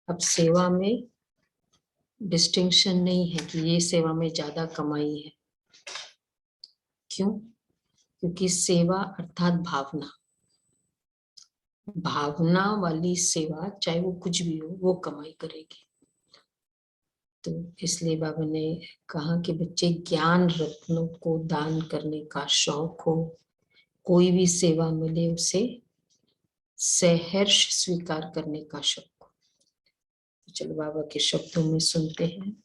अब सेवा में डिस्टिंक्शन नहीं है कि ये सेवा में ज्यादा कमाई है। क्यों? क्योंकि सेवा अर्थात भावना, भावना वाली सेवा चाहे वो कुछ भी हो वो कमाई करेगी। तो इसलिए बाबा ने कहा कि बच्चे ज्ञान रत्नों को दान करने का शौक हो, कोई भी सेवा मिले उसे सहर्ष स्वीकार करने का शौक हो। चलो बाबा के शब्दों में सुनते हैं।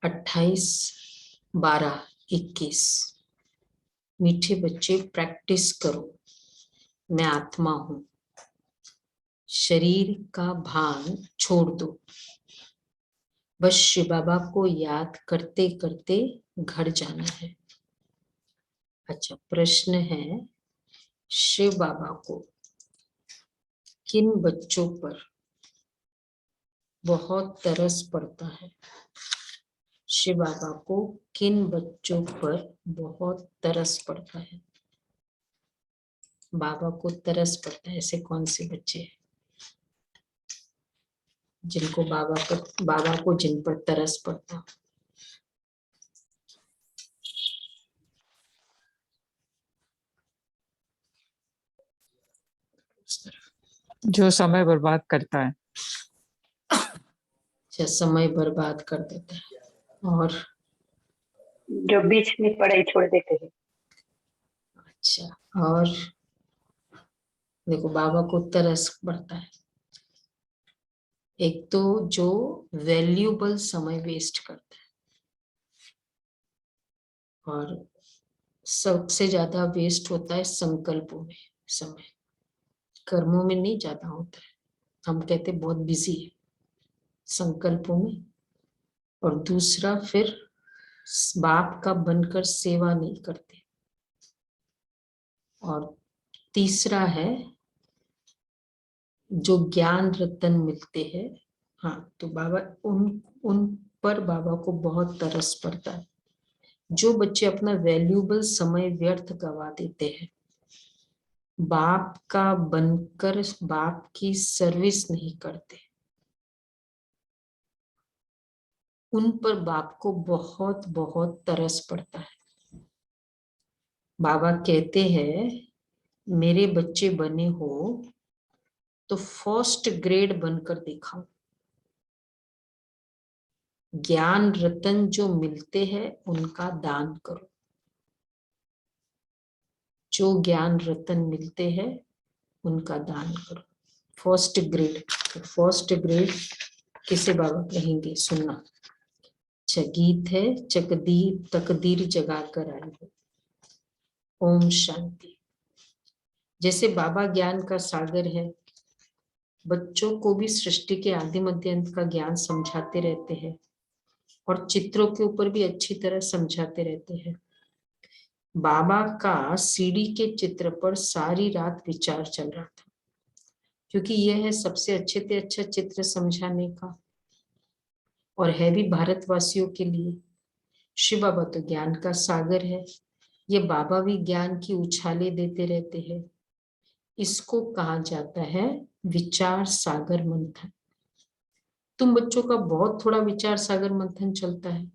28/12/21। मीठे बच्चे प्रैक्टिस करो, मैं आत्मा हूं, शरीर का भान छोड़ दो, बस शिव बाबा को याद करते करते घर जाना है। अच्छा, प्रश्न है, शिव बाबा को किन बच्चों पर बहुत तरस पड़ता है? शिव बाबा को किन बच्चों पर बहुत तरस पड़ता है? बाबा को तरस पड़ता है, ऐसे कौन से बच्चे हैं जिनको बाबा को जिन पर तरस पड़ता? जो समय बर्बाद करता है। अच्छा, समय बर्बाद कर देता है। और जो बीच में पढ़ाई छोड़ देते हैं। अच्छा, और देखो बाबा को तरस पड़ता है। एक तो जो वैल्यूबल समय वेस्ट करता है, और सबसे ज्यादा वेस्ट होता है संकल्पों में समय, कर्मों में नहीं ज्यादा होता है। हम कहते बहुत बिजी है संकल्पों में। और दूसरा फिर बाप का बनकर सेवा नहीं करते। और तीसरा है जो ज्ञान रतन मिलते हैं, हाँ, तो बाबा उन उन पर बाबा को बहुत तरस पड़ता है। जो बच्चे अपना वैल्यूबल समय व्यर्थ गवा देते हैं, बाप का बनकर बाप की सर्विस नहीं करते, उन पर बाप को बहुत बहुत तरस पड़ता है। बाबा कहते हैं, मेरे बच्चे बने हो तो फर्स्ट ग्रेड बनकर दिखाओ। ज्ञान रतन जो मिलते हैं उनका दान करो। जो ज्ञान रतन मिलते हैं उनका दान करो। फर्स्ट ग्रेड, फर्स्ट ग्रेड किसे बाबा कहेंगे? सुनना। अच्छा, गीत है, चकदीर तकदीर जगा कर आई हो। ओम शांति। जैसे बाबा ज्ञान का सागर है, बच्चों को भी सृष्टि के आदि मध्य अंत का ज्ञान समझाते रहते हैं, और चित्रों के ऊपर भी अच्छी तरह समझाते रहते हैं। बाबा का सीढ़ी के चित्र पर सारी रात विचार चल रहा था, क्योंकि यह है सबसे अच्छे से अच्छा चित्र समझाने का, और है भी भारतवासियों के लिए। शिव बाबा तो ज्ञान का सागर है, ये बाबा भी ज्ञान की उछाले देते रहते हैं। इसको कहा जाता है विचार सागर मंथन। तुम बच्चों का बहुत थोड़ा विचार सागर मंथन चलता है।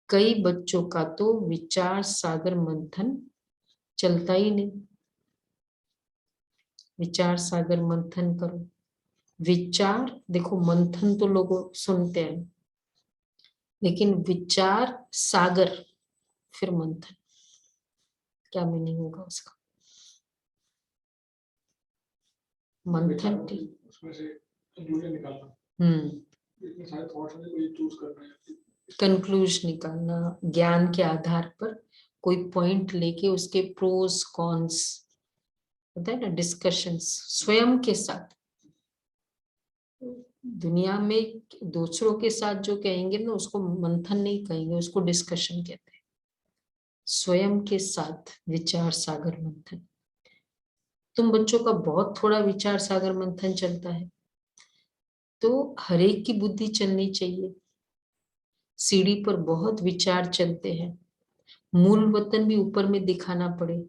कई बच्चों का तो विचार सागर मंथन चलता ही नहीं। विचार सागर मंथन करो। विचार देखो, मंथन तो लोग सुनते हैं, लेकिन विचार सागर फिर मंथन, क्या मीनिंग होगा उसका? मंथन उसमें से कंक्लूजन निकालना। इतने सारे थॉट्स हैं, कोई चूज करना है, कंक्लूजन निकालना, ज्ञान के आधार पर कोई पॉइंट लेके उसके प्रोस कॉन्स होता है ना, डिस्कशंस स्वयं के साथ। दुनिया में दूसरों के साथ जो कहेंगे ना उसको मंथन नहीं कहेंगे, उसको डिस्कशन कहते हैं। स्वयं के साथ विचार सागर मंथन। तुम बच्चों का बहुत थोड़ा विचार सागर मंथन चलता है, तो हरेक की बुद्धि चलनी चाहिए। सीढ़ी पर बहुत विचार चलते हैं, मूल वतन भी ऊपर में दिखाना पड़े।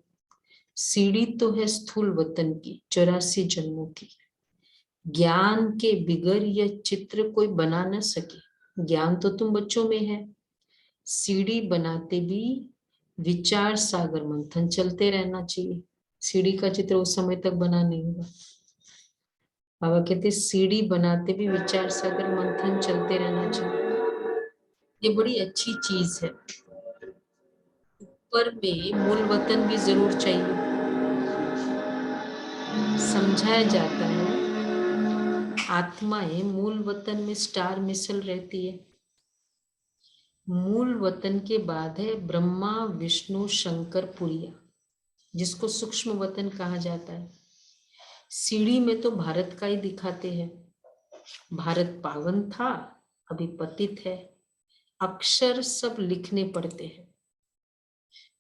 सीढ़ी तो है स्थूल वतन की, 84 जन्मों की, ज्ञान के बिगर यह चित्र कोई बना न सके। ज्ञान तो तुम बच्चों में है। सीढ़ी बनाते भी विचार सागर मंथन चलते रहना चाहिए। सीढ़ी का चित्र उस समय तक बना नहीं होगा। बाबा कहते सीढ़ी बनाते भी विचार सागर मंथन चलते रहना चाहिए। ये बड़ी अच्छी चीज है। ऊपर में मूल वतन भी जरूर चाहिए। समझाया जाता है आत्माएं मूल वतन में स्टार मिसल रहती है। मूल वतन के बाद है ब्रह्मा विष्णु शंकर पुरिया, जिसको सूक्ष्म वतन कहा जाता है। सीढ़ी में तो भारत का ही दिखाते हैं। भारत पावन था, अभी पतित है। अक्षर सब लिखने पड़ते हैं।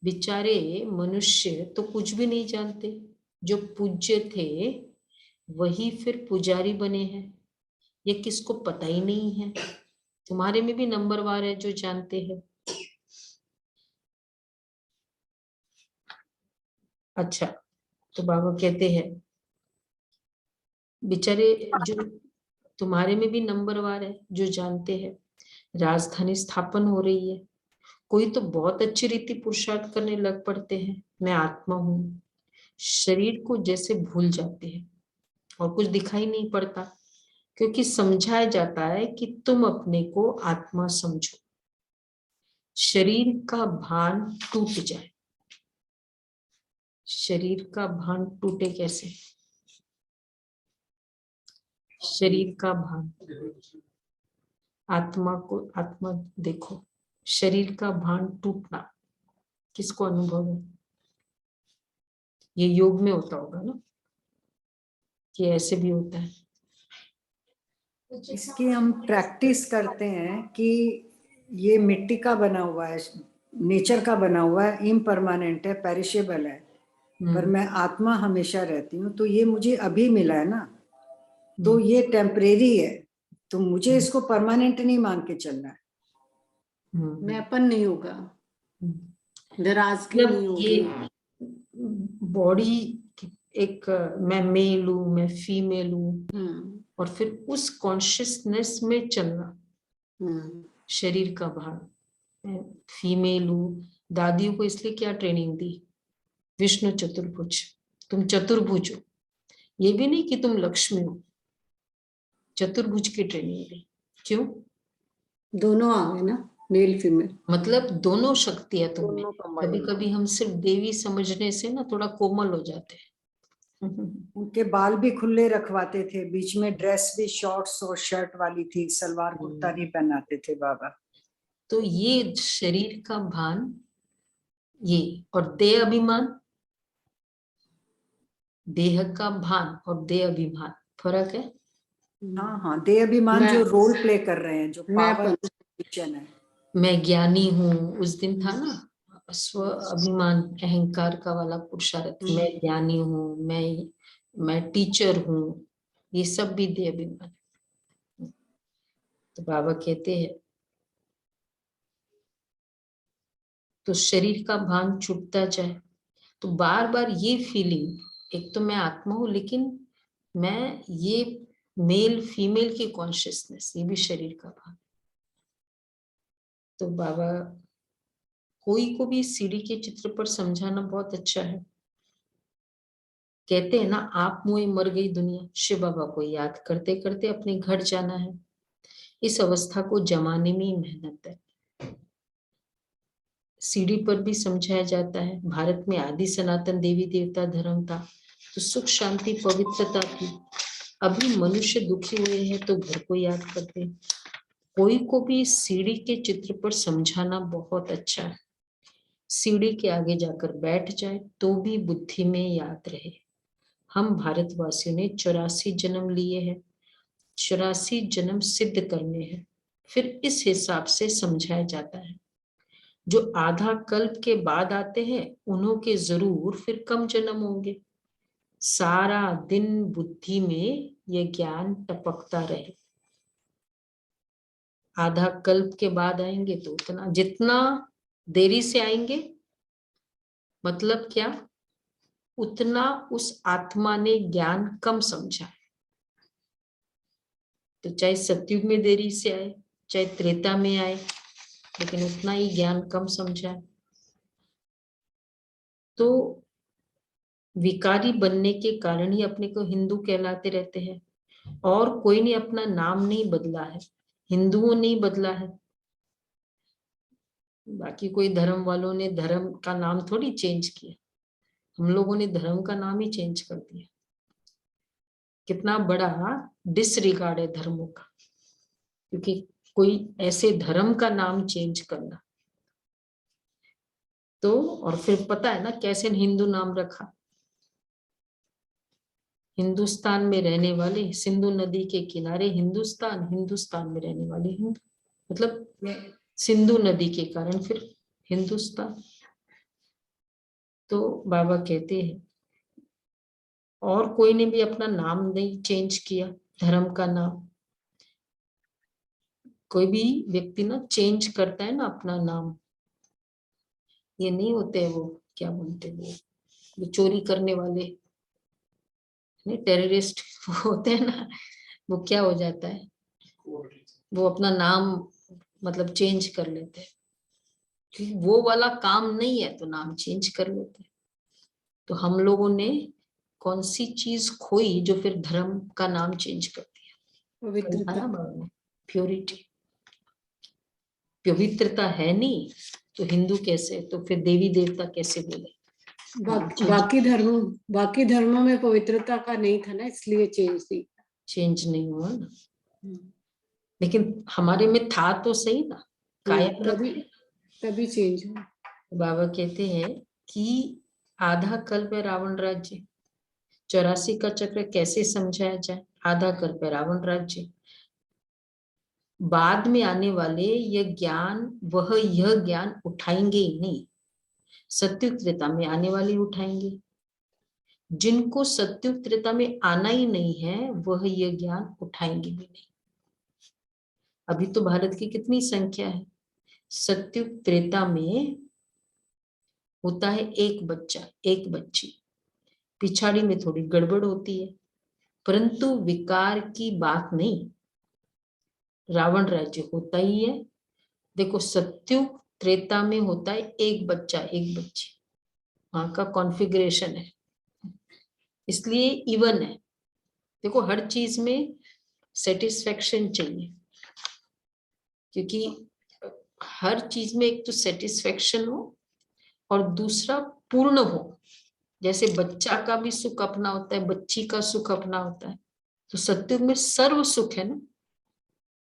बेचारे मनुष्य तो कुछ भी नहीं जानते। जो पूज्य थे वही फिर पुजारी बने हैं। ये किसको पता ही नहीं है। तुम्हारे में भी नंबरवार है जो जानते हैं। अच्छा, तो बाबा कहते हैं बेचारे जो तुम्हारे में भी नंबरवार है जो जानते हैं। राजधानी स्थापन हो रही है। कोई तो बहुत अच्छी रीति पुरुषार्थ करने लग पड़ते हैं, मैं आत्मा हूं। शरीर को जैसे भूल जाते हैं और कुछ दिखाई नहीं पड़ता, क्योंकि समझाया जाता है कि तुम अपने को आत्मा समझो। शरीर का भान टूट जाए। शरीर का भान टूटे कैसे? शरीर का भान, आत्मा को आत्मा देखो। शरीर का भान टूटना किसको अनुभव है? ये योग में होता होगा ना, कि ऐसे भी होता है। इसकी हम प्रैक्टिस करते हैं कि ये मिट्टी का बना हुआ है, नेचर का बना हुआ है, इम्परमानेंट है, पेरिशेबल है, पर मैं आत्मा हमेशा रहती हूँ। तो ये मुझे अभी मिला है ना, तो ये टेम्परेरी है, तो मुझे इसको परमानेंट नहीं मान के चलना है। मैंपन नहीं होगा, दराज की नहीं होगी। ये बॉडी एक मैं मेल हूं, मैं फीमेल हूं, और फिर उस कॉन्शियसनेस में चलना। शरीर का भान, मैं फीमेल हूं। दादियों को इसलिए क्या ट्रेनिंग दी? विष्णु चतुर्भुज, तुम चतुर्भुज हो। ये भी नहीं कि तुम लक्ष्मी हो, चतुर्भुज की ट्रेनिंग दी। क्यों? दोनों आ गए ना, मेल फीमेल, मतलब दोनों शक्तियां तुम्हें। दोनों combined। कभी कभी हम सिर्फ देवी समझने से ना थोड़ा कोमल हो जाते हैं। उनके बाल भी खुले रखवाते थे, बीच में ड्रेस भी शॉर्ट्स और शर्ट वाली थी, सलवार कुर्ता नहीं पहनाते थे बाबा। तो ये शरीर का भान, ये और देह अभिमान। देह का भान और देह अभिमान फर्क है। हाँ हाँ, देह अभिमान जो रोल प्ले कर रहे हैं, जो पावर पोजीशन है। मैं ज्ञानी हूँ, उस दिन था ना स्व अभिमान, अहंकार का वाला पुरुषार्थ। मैं ज्ञानी हूँ, मैं टीचर हूँ, ये सब भी देह अभिमान। तो बाबा कहते हैं तो शरीर का भान छूटता जाए, तो बार बार ये फीलिंग, एक तो मैं आत्मा हूं, लेकिन मैं ये मेल फीमेल की कॉन्शियसनेस, ये भी शरीर का भान। तो बाबा कोई को भी सीढ़ी के चित्र पर समझाना बहुत अच्छा है। कहते हैं ना, आप मुए मर गई दुनिया। शिव बाबा को याद करते करते अपने घर जाना है। इस अवस्था को जमाने में ही मेहनत है। सीढ़ी पर भी समझाया जाता है भारत में आदि सनातन देवी देवता धर्म था, तो सुख शांति पवित्रता थी। अभी मनुष्य दुखी हुए हैं तो घर को याद करते। कोई को भी सीढ़ी के चित्र पर समझाना बहुत अच्छा है। सीढ़ी के आगे जाकर बैठ जाए तो भी बुद्धि में याद रहे। हम भारतवासियों ने 84 जन्म लिए हैं, 84 जन्म सिद्ध करने हैं। फिर इस हिसाब से समझाया जाता है। जो आधा कल्प के बाद आते हैं उन्हों के जरूर फिर कम जन्म होंगे। सारा दिन बुद्धि में यह ज्ञान टपकता रहे। आधा कल्प के बाद आएंगे तो उतना, जितना देरी से आएंगे मतलब क्या, उतना उस आत्मा ने ज्ञान कम समझा है। तो चाहे सतयुग में देरी से आए, चाहे त्रेता में आए, लेकिन उतना ही ज्ञान कम समझा है। तो विकारी बनने के कारण ही अपने को हिंदू कहलाते रहते हैं, और कोई ने अपना नाम नहीं बदला है, हिंदुओं ने ही बदला है। बाकी कोई धर्म वालों ने धर्म का नाम थोड़ी चेंज किया, हम लोगों ने धर्म का नाम ही चेंज कर दिया। कितना बड़ा डिसरिगार्ड है धर्मों का, क्योंकि कोई ऐसे धर्म का नाम चेंज करना। तो और फिर पता है ना कैसे हिंदू नाम रखा, हिंदुस्तान में रहने वाले, सिंधु नदी के किनारे हिंदुस्तान, हिंदुस्तान में रहने वाले हिंदू, मतलब सिंधु नदी के कारण फिर हिंदुस्तान। तो बाबा कहते हैं और कोई ने भी अपना नाम नहीं चेंज किया, धर्म का नाम। कोई भी व्यक्ति ना चेंज करता है ना अपना नाम, ये नहीं होते वो क्या बोलते वो चोरी करने वाले टेररिस्ट होते हैं ना, वो क्या हो जाता है, वो अपना नाम मतलब चेंज कर लेते हैं, क्योंकि वो वाला काम नहीं है तो नाम चेंज कर लेते हैं। तो हम लोगों ने कौन सी चीज खोई जो फिर धर्म का नाम चेंज कर दिया? पवित्रता। प्योरिटी, पवित्रता है नहीं तो हिंदू कैसे, तो फिर देवी देवता कैसे बोले? बाकी धर्मों में पवित्रता का नहीं था ना, इसलिए चेंज नहीं हुआ ना। लेकिन हमारे में था तो सही ना, कायम तभी चेंज हुआ। बाबा कहते हैं कि आधा कल्प है रावण राज्य, 84 का चक्र कैसे समझाया जाए? आधा कल्प है रावण राज्य, बाद में आने वाले यह ज्ञान उठाएंगे ही नहीं, सत्युग त्रेता में आने वाले उठाएंगे। जिनको सत्युग त्रेता में आना ही नहीं है वह यह ज्ञान उठाएंगे भी नहीं। अभी तो भारत की कितनी संख्या है? सत्युग त्रेता में होता है एक बच्चा एक बच्ची, पिछाड़ी में थोड़ी गड़बड़ होती है, परंतु विकार की बात नहीं, रावण राज्य होता ही है। देखो सत्युग त्रेता में होता है एक बच्चा एक बच्ची, वहां का कॉन्फ़िगरेशन है, इसलिए इवन है। देखो हर चीज में सेटिस्फेक्शन चाहिए, क्योंकि हर चीज में एक तो सेटिस्फेक्शन हो और दूसरा पूर्ण हो। जैसे बच्चा का भी सुख अपना होता है, बच्ची का सुख अपना होता है, तो सत्युग में सर्व सुख है ना।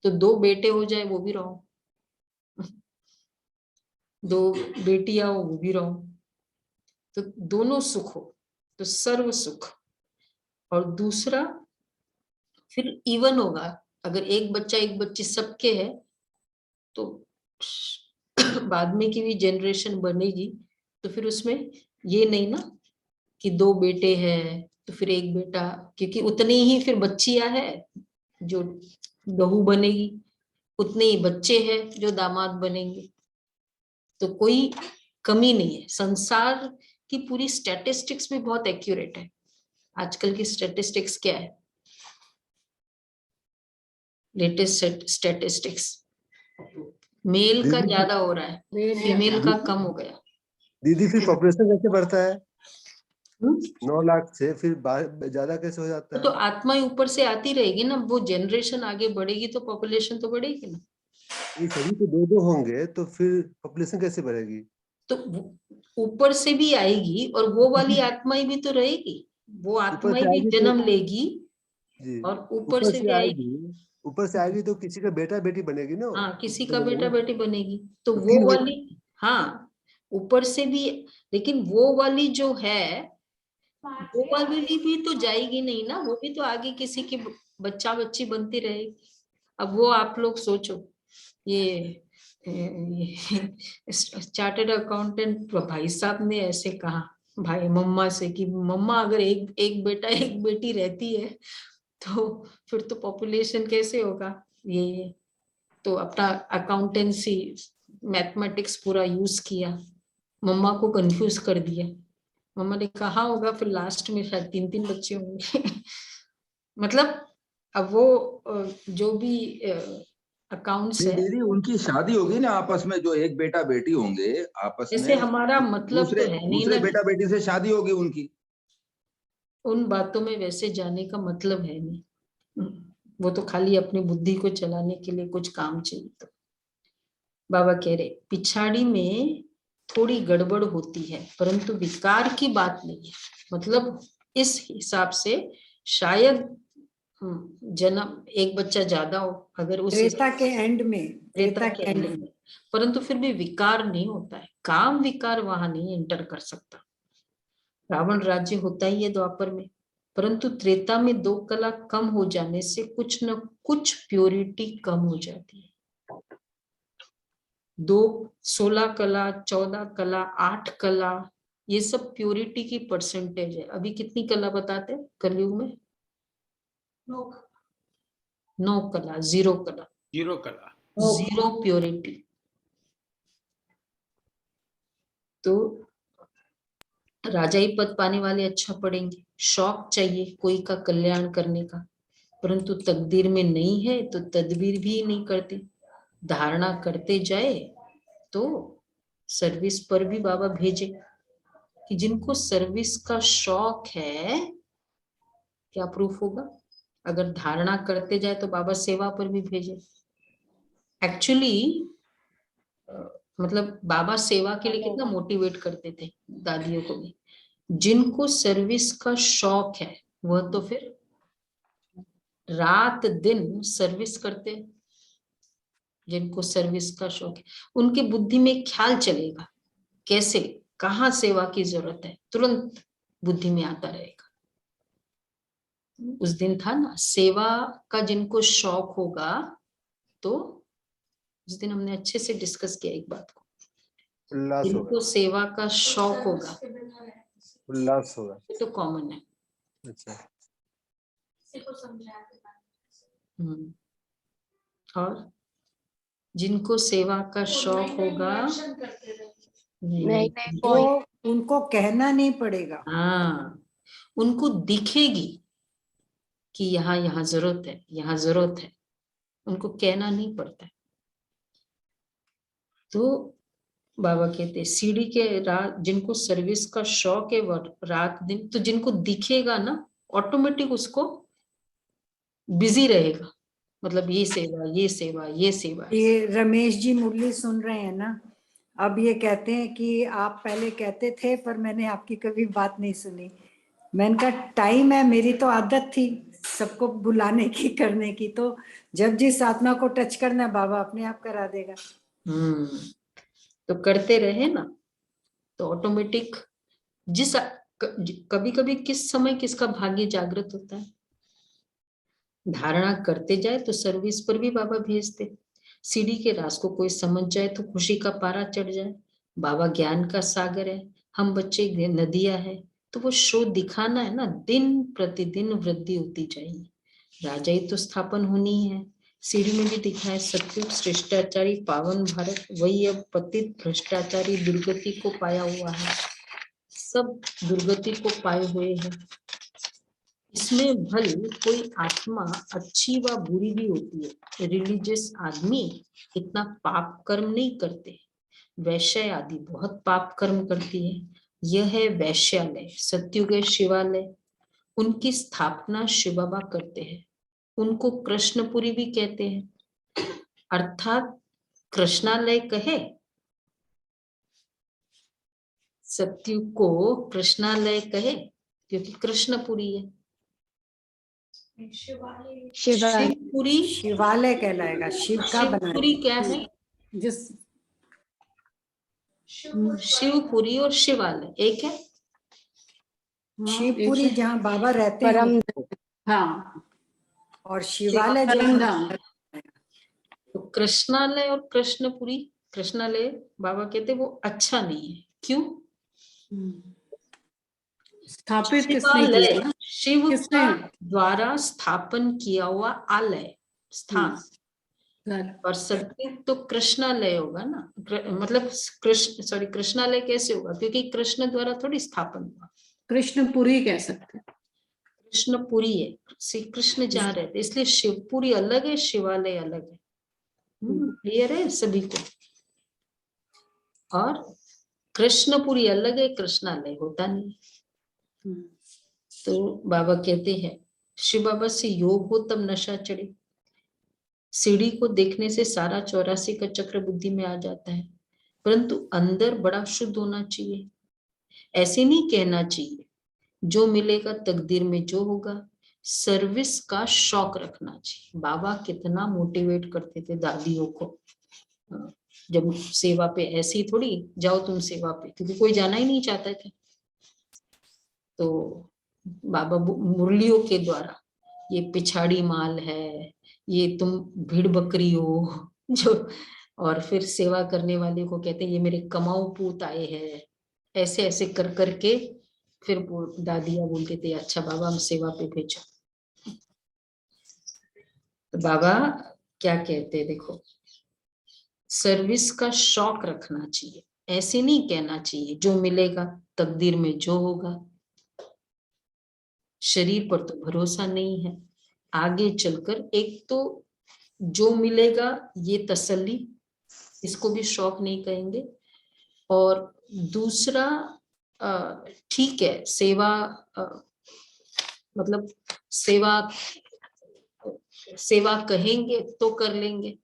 तो 2 बेटे हो जाए वो भी रहो, 2 बेटियां हो वो भी रहो, तो दोनों सुख हो, तो सर्व सुख। और दूसरा फिर इवन होगा, अगर एक बच्चा एक बच्ची सबके है तो बाद में की भी जनरेशन बनेगी, तो फिर उसमें ये नहीं ना कि 2 बेटे हैं तो फिर एक बेटा, क्योंकि उतनी ही फिर बच्चियां है जो बहू बनेगी, उतने ही बच्चे हैं जो दामाद बनेंगे, तो कोई कमी नहीं है। संसार की पूरी स्टैटिस्टिक्स भी बहुत एक्यूरेट है। आजकल की स्टैटिस्टिक्स क्या है? लेटेस्ट स्टैटिस्टिक्स मेल का ज्यादा हो रहा है, फीमेल का कम हो गया। दीदी फिर पॉपुलेशन कैसे बढ़ता है? 9 लाख से फिर ज्यादा कैसे हो जाता है? तो आत्मा ऊपर से आती रहेगी ना, वो जनरेशन आगे बढ़ेगी तो पॉपुलेशन तो बढ़ेगी ना। ये सभी तो 2-2 होंगे तो फिर पॉपुलेशन कैसे बढ़ेगी? तो ऊपर से भी आएगी और वो वाली आत्माएं भी तो रहेगी, वो आत्माएं भी जन्म लेगी और ऊपर से भी आएगी। ऊपर से आएगी तो किसी का बेटा बेटी बनेगी ना। हाँ, किसी का बेटा बेटी बनेगी, तो वो वाली, हाँ ऊपर से भी, लेकिन वो वाली जो है वो वाली भी तो जाएगी नहीं ना, वो भी तो आगे किसी की बच्चा बच्ची बनती रहेगी। अब वो आप लोग सोचो, ये चार्टर्ड अकाउंटेंट भाई साहब ने ऐसे कहा भाई मम्मा से कि मम्मा अगर एक बेटा एक बेटी रहती है तो फिर तो पॉपुलेशन कैसे होगा। ये तो अपना अकाउंटेंसी मैथमेटिक्स पूरा यूज किया, मम्मा को कंफ्यूज कर दिया। मम्मा ने कहा होगा फिर लास्ट में शायद 3-3 बच्चे होंगे मतलब अब वो जो भी अकाउंट्स है, दीदी उनकी शादी होगी ना आपस में, जो एक बेटा बेटी होंगे आपस जैसे में, हमारा मतलब दूसरे तो है नहीं दूसरे ना, बेटा बेटी से शादी होगी उनकी। उन बातों में वैसे जाने का मतलब है नहीं। वो तो खाली अपनी बुद्धि को चलाने के लिए कुछ काम चाहिए। तो बाबा कह रहे पिछाड़ी में थोड़ी गड़बड़ होती है, परंतु विकार की बात नहीं है। मतलब इस हिसाब से शायद जन्म एक बच्चा ज्यादा हो, अगर उस त्रेता के एंड में, त्रेता के एंड में, परंतु फिर भी विकार नहीं होता है। काम विकार वहां नहीं एंटर कर सकता। रावण राज्य होता ही है द्वापर में, परंतु त्रेता में 2 कला कम हो जाने से कुछ न कुछ प्योरिटी कम हो जाती है। 16 कला, 14 कला, 8 कला, ये सब प्योरिटी की परसेंटेज है। अभी कितनी कला बताते हैं कलयुग में? 9 कला, 0 कला, 0 कला। 0 प्योरिटी। तो राजाई पद पाने वाले अच्छा पढ़ेंगे, शौक चाहिए कोई का कल्याण करने का, परंतु तकदीर में नहीं है तो तदबीर भी नहीं करते। धारणा करते जाए तो सर्विस पर भी बाबा भेजे कि जिनको सर्विस का शौक है, क्या प्रूफ होगा? अगर धारणा करते जाए तो बाबा सेवा पर भी भेजे। एक्चुअली मतलब बाबा सेवा के लिए कितना मोटिवेट करते थे दादियों को भी। जिनको सर्विस का शौक है वह तो फिर रात दिन सर्विस करते। जिनको सर्विस का शौक है उनकी बुद्धि में ख्याल चलेगा, कैसे कहाँ सेवा की जरूरत है, तुरंत बुद्धि में आता रहेगा। उस दिन था ना सेवा का जिनको शौक होगा, तो उस दिन हमने अच्छे से डिस्कस किया एक बात को, उल्लास होगा, जिनको सेवा का शौक होगा, उल्लास होगा। ये तो कॉमन है। अच्छा, और जिनको सेवा का शौक होगा, वो उनको कहना नहीं पड़ेगा। हाँ, उनको दिखेगी कि यहाँ यहाँ जरूरत है, यहाँ जरूरत है, उनको कहना नहीं पड़ता है। तो बाबा कहते सीढ़ी के रात, जिनको सर्विस का शौक है वो रात दिन, तो जिनको दिखेगा ना ऑटोमेटिक उसको बिजी रहेगा, मतलब ये सेवा, ये सेवा, ये सेवा। ये रमेश जी मुरली सुन रहे हैं ना, अब ये कहते हैं कि आप पहले कहते थे पर मैंने आपकी कभी बात नहीं सुनी। मैंने कहा टाइम है, मेरी तो आदत थी सबको बुलाने की, करने की, तो जब जिस आत्मा को टच करना बाबा अपने आप करा देगा। तो करते रहे ना तो ऑटोमेटिक जिस कभी कभी किस समय किसका भाग्य जागृत होता है, धारणा करते जाए तो सर्विस पर भी बाबा भेजते। सीढ़ी के रास को कोई समझ जाए तो खुशी का पारा चढ़ जाए। बाबा ज्ञान का सागर है, हम बच्चे नदियां है, तो वो शो दिखाना है ना, दिन प्रतिदिन वृद्धि होती जाएगी। राजा ही तो स्थापन होनी है। सीढ़ी में भी दिखा है सत्युग श्रेष्ठाचारी पावन भारत, वही अब पतित भ्रष्टाचारी दुर्गति को पाया हुआ है। सब दुर्गति को पाए हुए हैं। इसमें भले कोई आत्मा अच्छी व बुरी भी होती है। रिलीजियस आदमी इतना पाप कर्म नहीं करते, वैश्य आदि बहुत पाप कर्म करती है। यह है वैश्यालय, सत्युग है शिवालय। उनकी स्थापना शिव बाबा करते हैं। उनको कृष्णपुरी भी कहते हैं, अर्थात कृष्णालय कहे। सत्युग को कृष्णालय कहे क्योंकि कृष्णपुरी है। शिवपुरी, शिवालय कहलाएगा, शिव का शिवपुरी बनाया। क्या है? जिस शिवपुरी और शिवालय एक है। शिवपुरी जहाँ बाबा रहते हैं परम, वो, हाँ, और शिवालय जो परम धाम। तो कृष्णालय और कृष्णपुरी, कृष्णालय बाबा कहते वो अच्छा नहीं है। क्यों? स्थापित किसने किया ना? शिव किसने? का द्वारा स्थापन किया हुआ आलय, स्थान। और सत्युग तो कृष्णालय होगा ना, मतलब कृष्ण कृष्णालय कैसे होगा? क्योंकि कृष्ण द्वारा थोड़ी स्थापन हुआ। कृष्णपुरी कह सकते हैं। कृष्णपुरी है, श्री कृष्ण जहाँ रहते, इसलिए शिवपुरी अलग है, शिवालय अलग है। क्लियर है सभी को? और कृष्णपुरी अलग है, कृष्णालय होता नहीं। तो बाबा कहते हैं शिव बाबा से योग हो तब नशा चढ़े। सीढ़ी को देखने से सारा 84 का चक्र बुद्धि में आ जाता है, परंतु अंदर बड़ा शुद्ध होना चाहिए। ऐसे नहीं कहना चाहिए जो मिलेगा तकदीर में जो होगा, सर्विस का शौक रखना चाहिए। बाबा कितना मोटिवेट करते थे दादियों को, जब सेवा पे, ऐसे ही थोड़ी जाओ तुम सेवा पे, क्योंकि कोई जाना ही नहीं चाहता था। तो बाबा मुरलियों के द्वारा, ये पिछाड़ी माल है, ये तुम भीड़ बकरी हो जो, और फिर सेवा करने वाले को कहते हैं ये मेरे कमाऊ पूत आए हैं, ऐसे ऐसे कर करके फिर दादिया बोलते थे अच्छा बाबा हम सेवा पे भेजो। तो बाबा क्या कहते देखो, सर्विस का शौक रखना चाहिए, ऐसे नहीं कहना चाहिए जो मिलेगा तकदीर में जो होगा। शरीर पर तो भरोसा नहीं है, आगे चलकर एक तो जो मिलेगा ये तसल्ली, इसको भी शौक नहीं कहेंगे। और दूसरा ठीक है सेवा, मतलब सेवा कहेंगे तो कर लेंगे,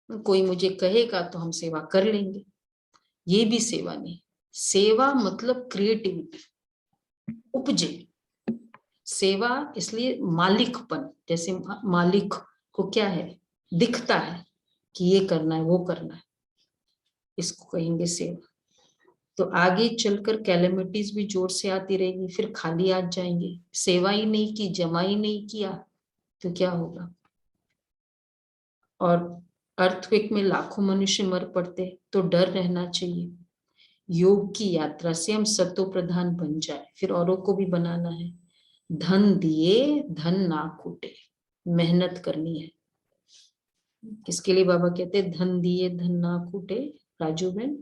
कोई मुझे कहेगा तो हम सेवा कर लेंगे, ये भी सेवा नहीं। सेवा मतलब क्रिएटिविटी, उपजे सेवा, इसलिए मालिकपन, जैसे मालिक को क्या है दिखता है कि ये करना है वो करना है, इसको कहेंगे सेवा। तो आगे चलकर कैलेमिटीज भी जोर से आती रहेगी, फिर खाली आ जाएंगे। सेवा ही नहीं की, जमा ही नहीं किया तो क्या होगा? और अर्थक्वेक में लाखों मनुष्य मर पड़ते, तो डर रहना चाहिए। योग की यात्रा से हम सतो प्रधान बन जाए, फिर औरों को भी बनाना है। धन दिए धन ना कूटे, मेहनत करनी है। किसके लिए बाबा कहते हैं धन दिए धन ना कूटे? राजू बहन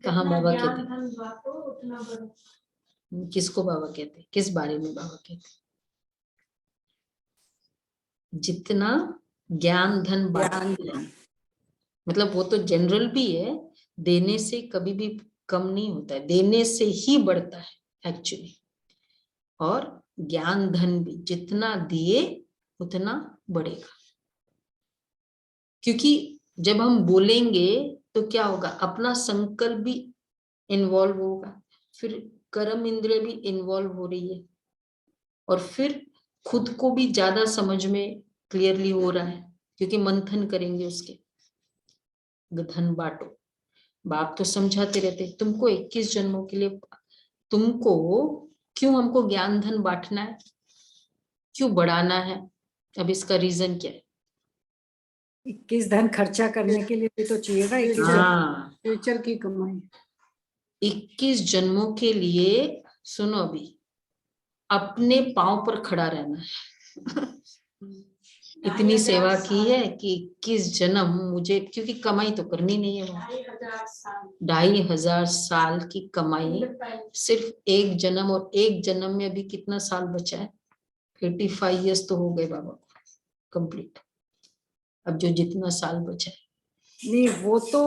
कहाँ बाबा कहते? किसको बाबा कहते? किस बारे में बाबा कहते? जितना ज्ञान धन बांटना, मतलब वो तो जनरल भी है, देने से कभी भी कम नहीं होता है, देने से ही बढ़ता है एक्चुअली। और ज्ञान धन भी जितना दिए उतना बढ़ेगा, क्योंकि जब हम बोलेंगे तो क्या होगा, अपना संकल्प भी इन्वॉल्व होगा, फिर कर्म इंद्रिय भी इन्वॉल्व हो रही है, और फिर खुद को भी ज्यादा समझ में क्लियरली हो रहा है, क्योंकि मंथन करेंगे उसके। धन बांटो, बाप तो समझाते रहते तुमको 21 जन्मों के लिए, तुमको क्यों हमको ज्ञान धन बांटना है, क्यों बढ़ाना है? अब इसका रीजन क्या है? 21 धन खर्चा करने के लिए भी तो चाहिएगा। 21 फ्यूचर की कमाई, 21 जन्मों के लिए। सुनो अभी, अपने पांव पर खड़ा रहना है। इतनी सेवा की है कि 21 जन्म मुझे, क्योंकि कमाई तो करनी नहीं है, 2500 साल की कमाई सिर्फ एक जन्म, और एक जन्म में अभी कितना साल बचा है? 85 ईयर्स तो हो गए बाबा को कंप्लीट, अब जो जितना साल बचा है। नहीं, वो तो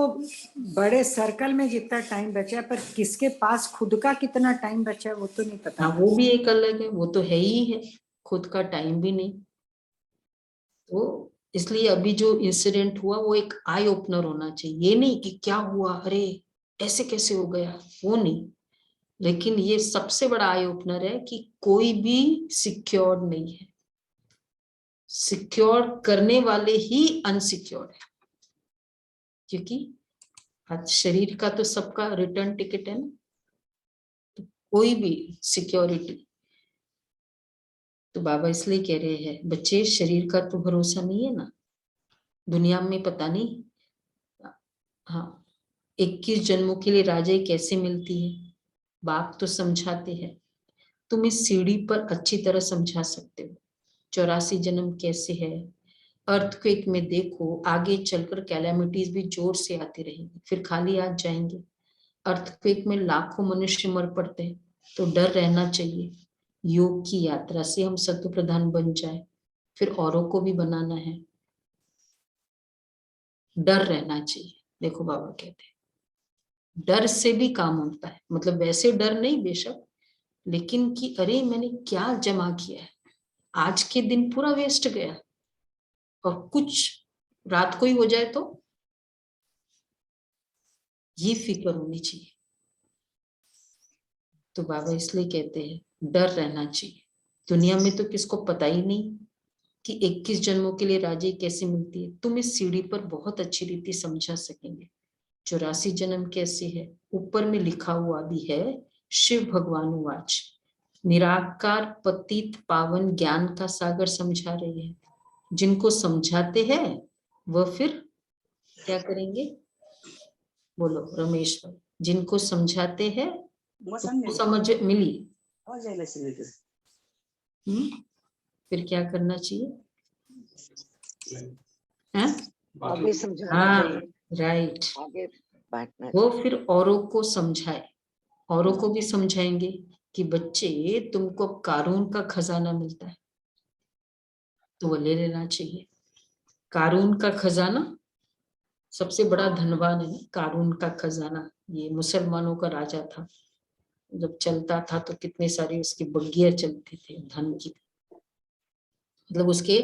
बड़े सर्कल में जितना टाइम बचा है, पर किसके पास खुद का कितना टाइम बचा है वो तो नहीं पता। हाँ वो भी एक अलग है, वो तो है ही है, खुद का टाइम भी नहीं। तो इसलिए अभी जो इंसिडेंट हुआ वो एक आई ओपनर होना चाहिए, ये नहीं कि क्या हुआ, अरे ऐसे कैसे हो गया, वो नहीं। लेकिन ये सबसे बड़ा आई ओपनर है कि कोई भी सिक्योर्ड नहीं है, सिक्योर करने वाले ही अनसिक्योर्ड है, क्योंकि आज शरीर का तो सबका रिटर्न टिकट है ना, तो कोई भी सिक्योरिटी। तो बाबा इसलिए कह रहे हैं बच्चे, शरीर का तो भरोसा नहीं है ना, दुनिया में पता नहीं। हाँ, 21 जन्मों के लिए राजाई कैसे मिलती है, बाप तो समझाते हैं, तुम इस सीढ़ी पर अच्छी तरह समझा सकते हो 84 जन्म कैसे है। अर्थक्वेक में देखो, आगे चलकर कैलेमिटीज भी जोर से आती रहेंगी, फिर खाली आ जाएंगे। अर्थक्वेक में लाखों मनुष्य मर पड़ते हैं, तो डर रहना चाहिए। योग की यात्रा से हम सत्व प्रधान बन जाए, फिर औरों को भी बनाना है। डर रहना चाहिए। देखो बाबा कहते हैं डर से भी काम होता है, मतलब वैसे डर नहीं बेशक, लेकिन कि अरे मैंने क्या जमा किया है, आज के दिन पूरा वेस्ट गया, और कुछ रात को ही हो जाए तो ये फिक्र होनी चाहिए। तो बाबा इसलिए कहते हैं डर रहना चाहिए। दुनिया में तो किसको पता ही नहीं कि 21 जन्मों के लिए राजी कैसे मिलती है। तुम इस सीढ़ी पर बहुत अच्छी रीति समझा सकेंगे। 84 जन्म कैसे है, ऊपर में लिखा हुआ भी है। शिव भगवान वाच निराकार पतित पावन ज्ञान का सागर समझा रही है। जिनको समझाते हैं वह फिर क्या करेंगे, बोलो रमेश भाई। जिनको समझाते हैं तो समझ मिली। फिर क्या करना चाहिए, हैं? आगे हाँ राइट, वो फिर औरों को समझाए, औरों को भी समझाएंगे कि बच्चे तुमको अब कारून का खजाना मिलता है तो वो ले लेना चाहिए। कारून का खजाना सबसे बड़ा धनवान है ना, कारून का खजाना। ये मुसलमानों का राजा था, जब चलता था तो कितने सारे उसकी बग्गियां चलती थी धन की, मतलब उसके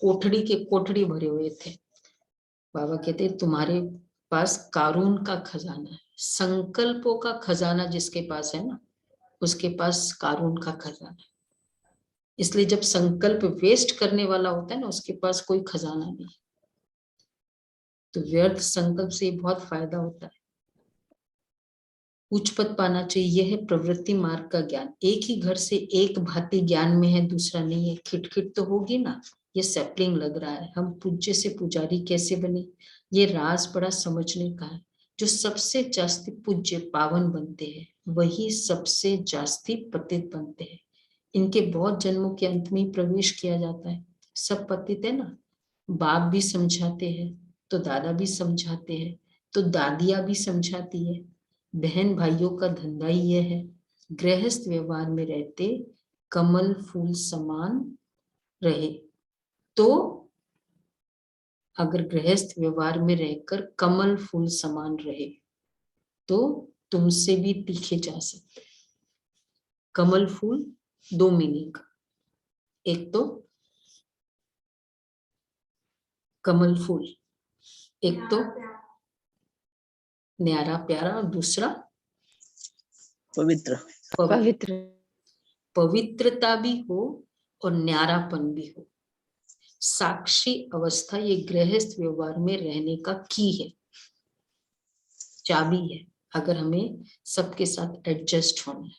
कोठड़ी के कोठड़ी भरे हुए थे। बाबा कहते तुम्हारे पास कारून का खजाना है, संकल्पों का खजाना जिसके पास है ना, उसके पास कारून का खजाना है। इसलिए जब संकल्प वेस्ट करने वाला होता है ना, उसके पास कोई खजाना नहीं। तो व्यर्थ संकल्प से बहुत फायदा होता है। उच्च पद पाना चाहिए, यह है प्रवृत्ति मार्ग का ज्ञान। एक ही घर से एक भांति ज्ञान में है, दूसरा नहीं है। खिटखिट तो होगी ना, ये सैपलिंग लग रहा है। हम पूज्य से पुजारी कैसे बने, ये राज बड़ा समझने का है। जो सबसे जास्ती पूज्य पावन बनते हैं वही सबसे जास्ती पतित बनते हैं। इनके बहुत जन्मों के अंत में प्रवेश किया जाता है। सब पतित है ना, बाप भी समझाते हैं तो दादा भी समझाते हैं तो दादियां भी समझाती है। बहन भाइयों का धंधा ही यह है। गृहस्थ व्यवहार में रहते कमल फूल समान रहे, तो अगर गृहस्थ व्यवहार में रहकर कमल फूल समान रहे तो तुमसे भी तीखे जा सकते। कमल फूल दो मीनिंग, एक तो कमल फूल, एक तो न्यारा प्यारा, और दूसरा पवित्र। पवित्रता भी हो और न्यारापन भी हो। साक्षी अवस्था ये गृहस्थ व्यवहार में रहने का की है, चाबी है। अगर हमें सबके साथ एडजस्ट होना है,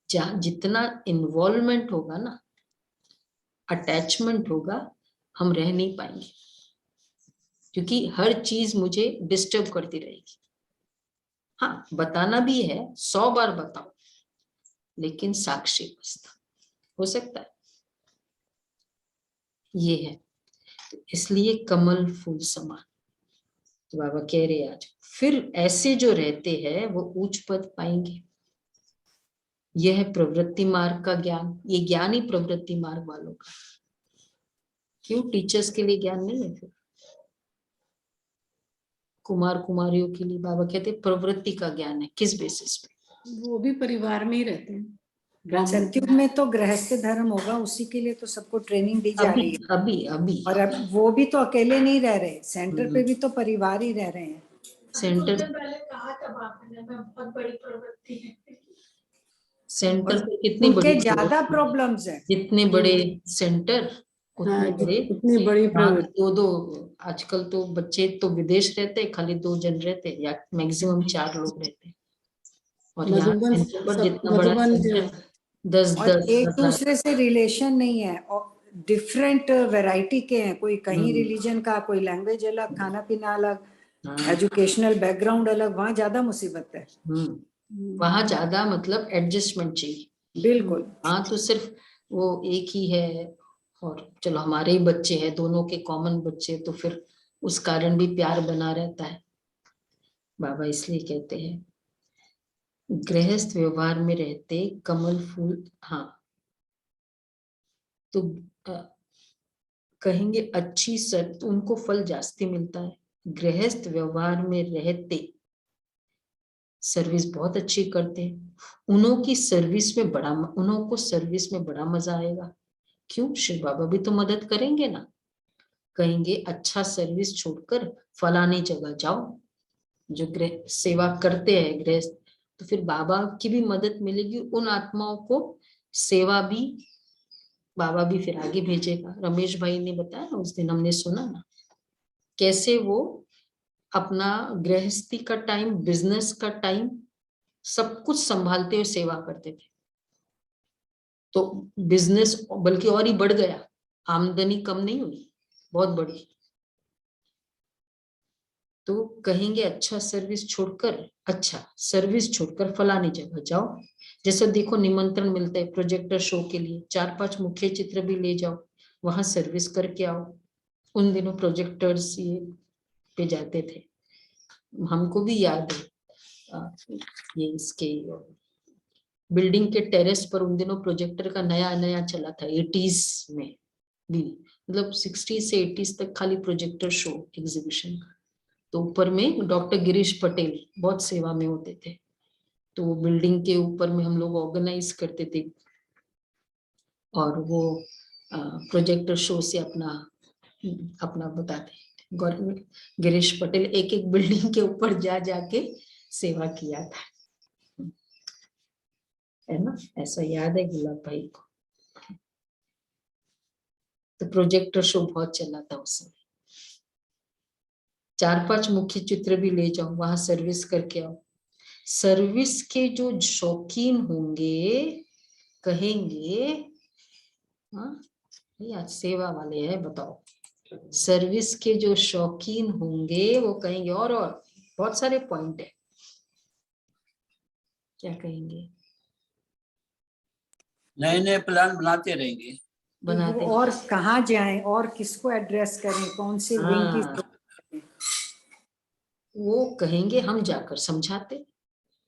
जहां जितना इन्वॉल्वमेंट होगा ना, अटैचमेंट होगा, हम रह नहीं पाएंगे, क्योंकि हर चीज मुझे डिस्टर्ब करती रहेगी। हाँ बताना भी है, 100 बार बताओ, लेकिन साक्षी अवस्था हो सकता है, ये है। इसलिए कमल फूल समान। तो बाबा कह रहे आज फिर ऐसे जो रहते हैं वो उच्च पद पाएंगे। यह है प्रवृत्ति मार्ग का ज्ञान। ये ज्ञान ही प्रवृत्ति मार्ग वालों का। क्यों टीचर्स के लिए ज्ञान नहीं है, फिर कुमार कुमारियों के लिए बाबा कहते प्रवृत्ति का ज्ञान है। किस बेसिस पे? वो भी परिवार में ही रहते हैं। सत्युग में तो गृहस्थ धर्म होगा, उसी के लिए तो सबको ट्रेनिंग दी जा रही है। अभी और अब वो भी तो अकेले नहीं रह रहे, सेंटर पे भी तो परिवार ही रह रहे हैं। सेंटर पहले कहा था बापू ने, मैं बहुत बड़ी प्रवृत्ति है। सेंटर पे कितनी उनके बड़ी ज्यादा प्रॉब्लम्स है। जितने बड़े सेंटर उतने बड़े उतनी बड़ी प्रवृत्ति। दो आजकल तो बच्चे तो विदेश रहते, खाली 2 जन रहते या मैक्सिमम 4 लोग रहते। और यहाँ सेंटर पर जितना बड़ा सेंटर 10 एक दूसरे से रिलेशन नहीं है, और डिफरेंट वैरायटी के हैं। कोई कहीं रिलीजन का, कोई लैंग्वेज अलग, खाना पीना अलग, एजुकेशनल बैकग्राउंड अलग। वहां ज्यादा मुसीबत है। वहां ज्यादा मतलब एडजस्टमेंट चाहिए। बिल्कुल। हाँ तो सिर्फ वो एक ही है, और चलो हमारे ही बच्चे हैं, दोनों के कॉमन बच्चे, तो फिर उस कारण भी प्यार बना रहता है। बाबा इसलिए कहते हैं गृहस्थ व्यवहार में रहते कमल फूल, हाँ तो कहेंगे अच्छी तो उनको फल जास्ती मिलता है। गृहस्थ व्यवहार में रहते सर्विस बहुत अच्छी करते हैं, उन्हों को सर्विस में बड़ा मजा आएगा। क्यों? शिव बाबा भी तो मदद करेंगे ना। कहेंगे अच्छा सर्विस छोड़कर फलानी जगह जाओ, जो गृह सेवा करते हैं गृहस्थ, तो फिर बाबा की भी मदद मिलेगी उन आत्माओं को, सेवा भी बाबा भी फिर आगे भेजेगा। रमेश भाई ने बताया ना, उस दिन हमने सुना ना कैसे वो अपना गृहस्थी का टाइम, बिजनेस का टाइम सब कुछ संभालते हुए सेवा करते थे, तो बिजनेस बल्कि और ही बढ़ गया, आमदनी कम नहीं हुई, बहुत बढ़ी। तो कहेंगे अच्छा सर्विस छोड़कर फलानी जगह जाओ। जैसे देखो निमंत्रण मिलता है प्रोजेक्टर शो के लिए, 4-5 मुख्य चित्र भी ले जाओ, वहां सर्विस करके आओ। उन दिनों प्रोजेक्टर्स ये पे जाते थे, हमको भी याद है ये इसके बिल्डिंग के टेरेस पर उन दिनों प्रोजेक्टर का नया चला था 80s में भी, मतलब 60s से 80s तक खाली प्रोजेक्टर शो एग्जीबिशन का। तो ऊपर में डॉक्टर गिरीश पटेल बहुत सेवा में होते थे, तो वो बिल्डिंग के ऊपर में हम लोग ऑर्गेनाइज करते थे और वो प्रोजेक्टर शो से अपना बताते। गिरीश पटेल एक बिल्डिंग के ऊपर जाके सेवा किया था, है ना, ऐसा याद है गुलाब भाई को। तो प्रोजेक्टर शो बहुत चला था उस समय। 4-5 मुख्य चित्र भी ले जाओ, वहां सर्विस करके आओ। सर्विस के जो शौकीन होंगे कहेंगे, हाँ आज सेवा वाले हैं बताओ, सर्विस के जो शौकीन होंगे वो कहेंगे और बहुत सारे पॉइंट है, क्या कहेंगे, नए प्लान बनाते रहेंगे, वो और कहाँ जाएं और किसको एड्रेस करें, कौन से विंग की हाँ, वो कहेंगे हम जाकर समझाते,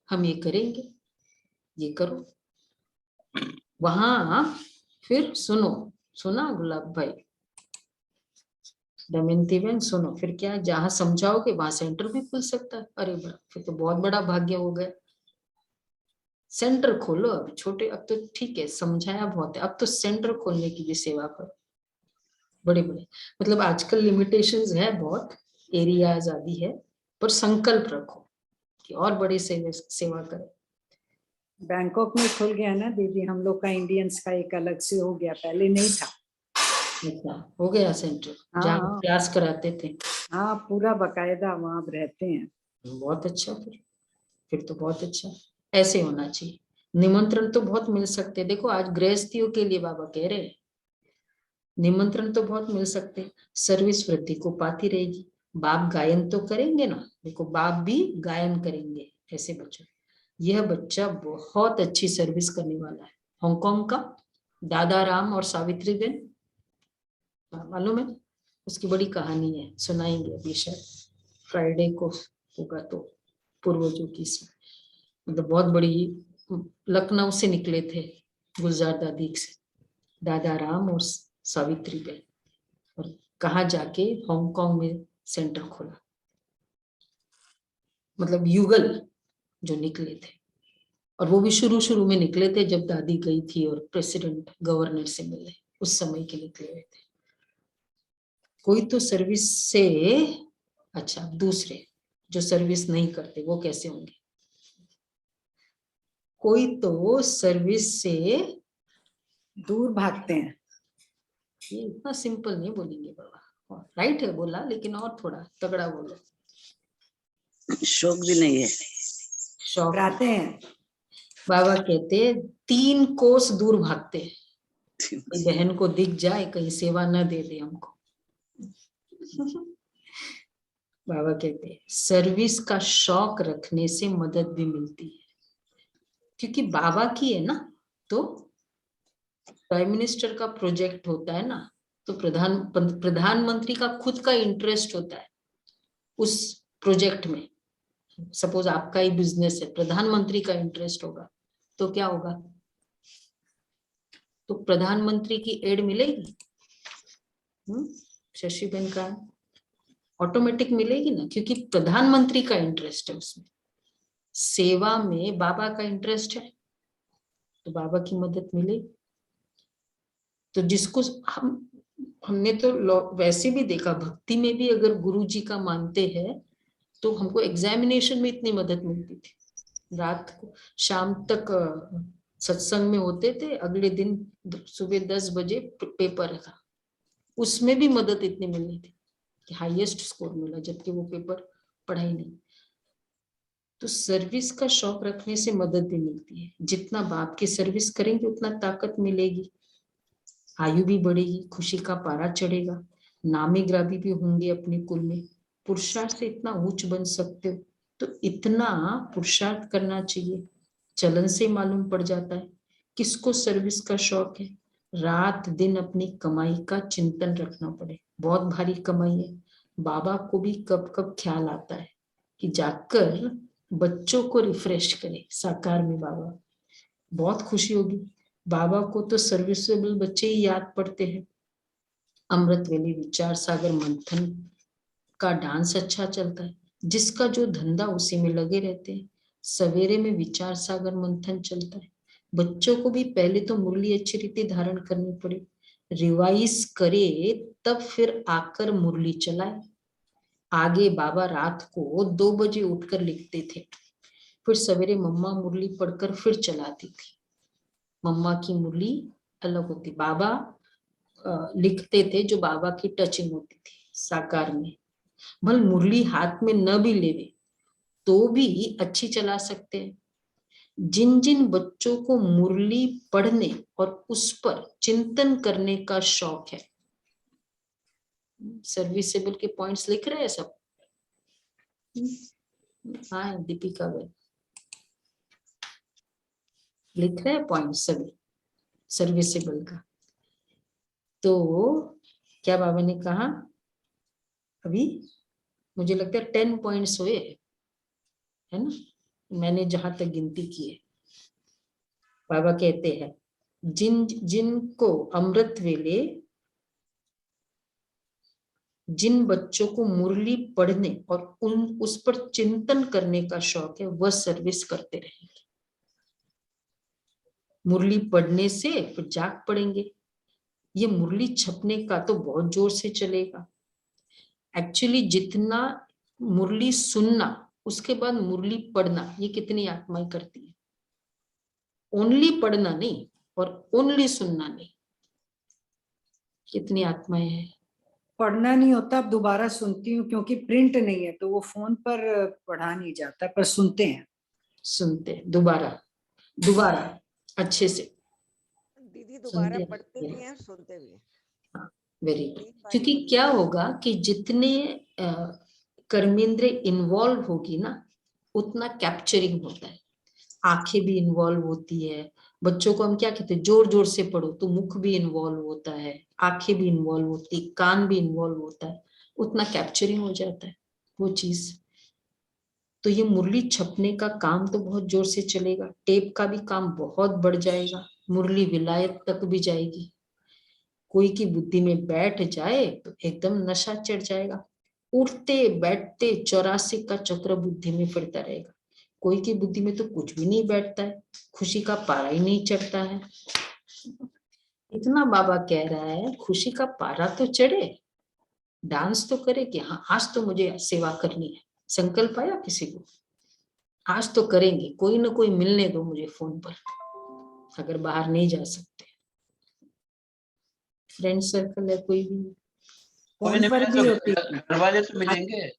हम ये करेंगे, ये करो। वहां फिर सुना गुलाब भाई, दमयंती बहन सुनो, फिर क्या जहां समझाओगे वहां सेंटर भी खुल सकता है। अरे बड़ा, फिर तो बहुत बड़ा भाग्य हो गया। सेंटर खोलो, अब छोटे, अब तो ठीक है समझाया बहुत है, अब तो सेंटर खोलने की भी सेवा करो, बड़े बड़े, मतलब आजकल लिमिटेशंस है बहुत, एरियाज आदि है, पर संकल्प रखो कि और बड़ी सेवा करें। बैंकॉक में खुल गया ना दीदी, हम लोग का इंडियंस का एक अलग से हो गया, पहले नहीं था। अच्छा हो गया सेंटर, जहाँ क्लास कराते थे। हाँ पूरा बकायदा वहां रहते हैं। बहुत अच्छा, फिर तो बहुत अच्छा, ऐसे होना चाहिए। निमंत्रण तो बहुत मिल सकते, देखो आज गृहस्थियों के लिए बाबा कह रहे हैं निमंत्रण तो बहुत मिल सकते, सर्विस वृद्धि को पाती रहेगी। बाप गायन तो करेंगे ना, देखो बाप भी गायन करेंगे ऐसे बच्चों। यह बच्चा बहुत अच्छी सर्विस करने वाला है, हांगकांग का दादा राम और सावित्री बेन, मालूम है, उसकी बड़ी कहानी है, सुनाएंगे अभी शायद फ्राइडे को होगा तो, पूर्वजों की, मतलब बहुत बड़ी, लखनऊ से निकले थे गुलजार दादी से, दादा राम और सावित्री बेन, और कहाँ जाके हांगकांग में सेंटर खोला, मतलब युगल जो निकले थे, और वो भी शुरू में निकले थे जब दादी गई थी और प्रेसिडेंट गवर्नर से मिले, उस समय के निकले हुए थे। कोई तो सर्विस से, अच्छा दूसरे जो सर्विस नहीं करते वो कैसे होंगे, कोई तो सर्विस से दूर भागते हैं। ये इतना सिंपल नहीं बोलेंगे बाबा, राइट है बोला, लेकिन और थोड़ा तगड़ा बोलो। शौक भी नहीं है, शौक आते हैं बाबा कहते 3 कोस दूर भागते हैं, बहन को दिख जाए कहीं सेवा न दे दे हमको। बाबा कहते हैं सर्विस का शौक रखने से मदद भी मिलती है, क्योंकि बाबा की है ना, तो प्राइम मिनिस्टर का प्रोजेक्ट होता है ना, तो प्रधानमंत्री का खुद का इंटरेस्ट होता है उस प्रोजेक्ट में, सपोज आपका ही बिजनेस है, प्रधानमंत्री का इंटरेस्ट होगा तो क्या होगा? तो प्रधानमंत्री की एड मिलेगी, शशि बहन का ऑटोमेटिक मिलेगी ना, क्योंकि प्रधानमंत्री का इंटरेस्ट है उसमें। सेवा में बाबा का इंटरेस्ट है तो बाबा की मदद मिलेगी। तो जिसको हमने तो वैसे भी देखा, भक्ति में भी अगर गुरु जी का मानते हैं तो हमको एग्जामिनेशन में इतनी मदद मिलती थी। रात को शाम तक सत्संग में होते थे, अगले दिन सुबह 10 बजे पेपर था, उसमें भी मदद इतनी मिलनी थी कि हाईएस्ट स्कोर मिला, जबकि वो पेपर पढ़ा ही नहीं। तो सर्विस का शौक रखने से मदद भी मिलती है। जितना बाप की सर्विस करेंगे उतना ताकत मिलेगी, आयु भी बढ़ेगी, खुशी का पारा चढ़ेगा, नामी ग्रामी भी होंगे अपने कुल में, पुरुषार्थ से इतना ऊंच बन सकते हो। तो इतना पुरुषार्थ करना चाहिए। चलन से मालूम पड़ जाता है किसको सर्विस का शौक है। रात दिन अपनी कमाई का चिंतन रखना पड़े, बहुत भारी कमाई है। बाबा को भी कब कब ख्याल आता है कि जाकर बच्चों को रिफ्रेश करे साकार में। बाबा बहुत खुशी होगी। बाबा को तो सर्विसेबल बच्चे ही याद पड़ते हैं। अमृत वेले विचार सागर मंथन का डांस अच्छा चलता है, जिसका जो धंधा उसी में लगे रहते हैं। सवेरे में विचार सागर मंथन चलता है। बच्चों को भी पहले तो मुरली अच्छी रीति धारण करनी पड़े, रिवाइज करे, तब फिर आकर मुरली चलाए। आगे बाबा रात को 2 बजे उठकर लिखते थे, फिर सवेरे मम्मा मुरली पढ़कर फिर चलाती थी। मम्मा की मुरली अलग होती, बाबा लिखते थे, जो बाबा की टचिंग होती थी साकार में। भले मुरली हाथ में न भी लेवे तो भी अच्छी चला सकते हैं। जिन जिन बच्चों को मुरली पढ़ने और उस पर चिंतन करने का शौक है, सर्विसेबल के पॉइंट्स लिख रहे हैं सब। हाँ दीपिका बहन लिख रहे हैं पॉइंट सभी सर्विसेबल का। तो क्या बाबा ने कहा, अभी मुझे लगता है 10 पॉइंट्स हुए है ना, मैंने जहां तक गिनती की है। बाबा कहते हैं जिनको अमृत वेले, जिन बच्चों को मुरली पढ़ने और उस पर चिंतन करने का शौक है, वह सर्विस करते रहेंगे। मुरली पढ़ने से फिर जाग पड़ेंगे। ये मुरली छपने का तो बहुत जोर से चलेगा। एक्चुअली जितना मुरली सुनना, उसके बाद मुरली पढ़ना, ये कितनी आत्माएं करती है। ओनली पढ़ना नहीं और ओनली सुनना नहीं, कितनी आत्माएं हैं। पढ़ना नहीं होता, अब दोबारा सुनती हूँ क्योंकि प्रिंट नहीं है तो वो फोन पर पढ़ा नहीं जाता, पर सुनते हैं। सुनते हैं दोबारा अच्छे से दीदी दोबारा पढ़ते भी हैं, सुनते भी हैं। हाँ, वेरी गुड। क्योंकि क्या होगा कि जितने कर्मेंद्र इन्वॉल्व होगी ना, उतना कैप्चरिंग होता है। आंखें भी इन्वॉल्व होती है। बच्चों को हम क्या कहते हैं, जोर जोर से पढ़ो, तो मुख भी इन्वॉल्व होता है, आंखें भी इन्वॉल्व होती है, कान भी इन्वॉल्व होता है, उतना कैप्चरिंग हो जाता है वो चीज। तो ये मुरली छपने का काम तो बहुत जोर से चलेगा। टेप का भी काम बहुत बढ़ जाएगा। मुरली विलायत तक भी जाएगी। कोई की बुद्धि में बैठ जाए तो एकदम नशा चढ़ जाएगा। उठते बैठते 84 का चक्र बुद्धि में फिरता रहेगा। कोई की बुद्धि में तो कुछ भी नहीं बैठता है, खुशी का पारा ही नहीं चढ़ता है। इतना बाबा कह रहा है खुशी का पारा तो चढ़े, डांस तो करे कि हाँ आज तो मुझे सेवा करनी है। संकल्प आया किसी को, आज तो करेंगे, कोई ना कोई मिलने दो मुझे फोन पर, अगर बाहर नहीं जा सकते। फ्रेंड सर्कल है कोई भी, फोन पर भी होती है, घर वाले तो मिलेंगे।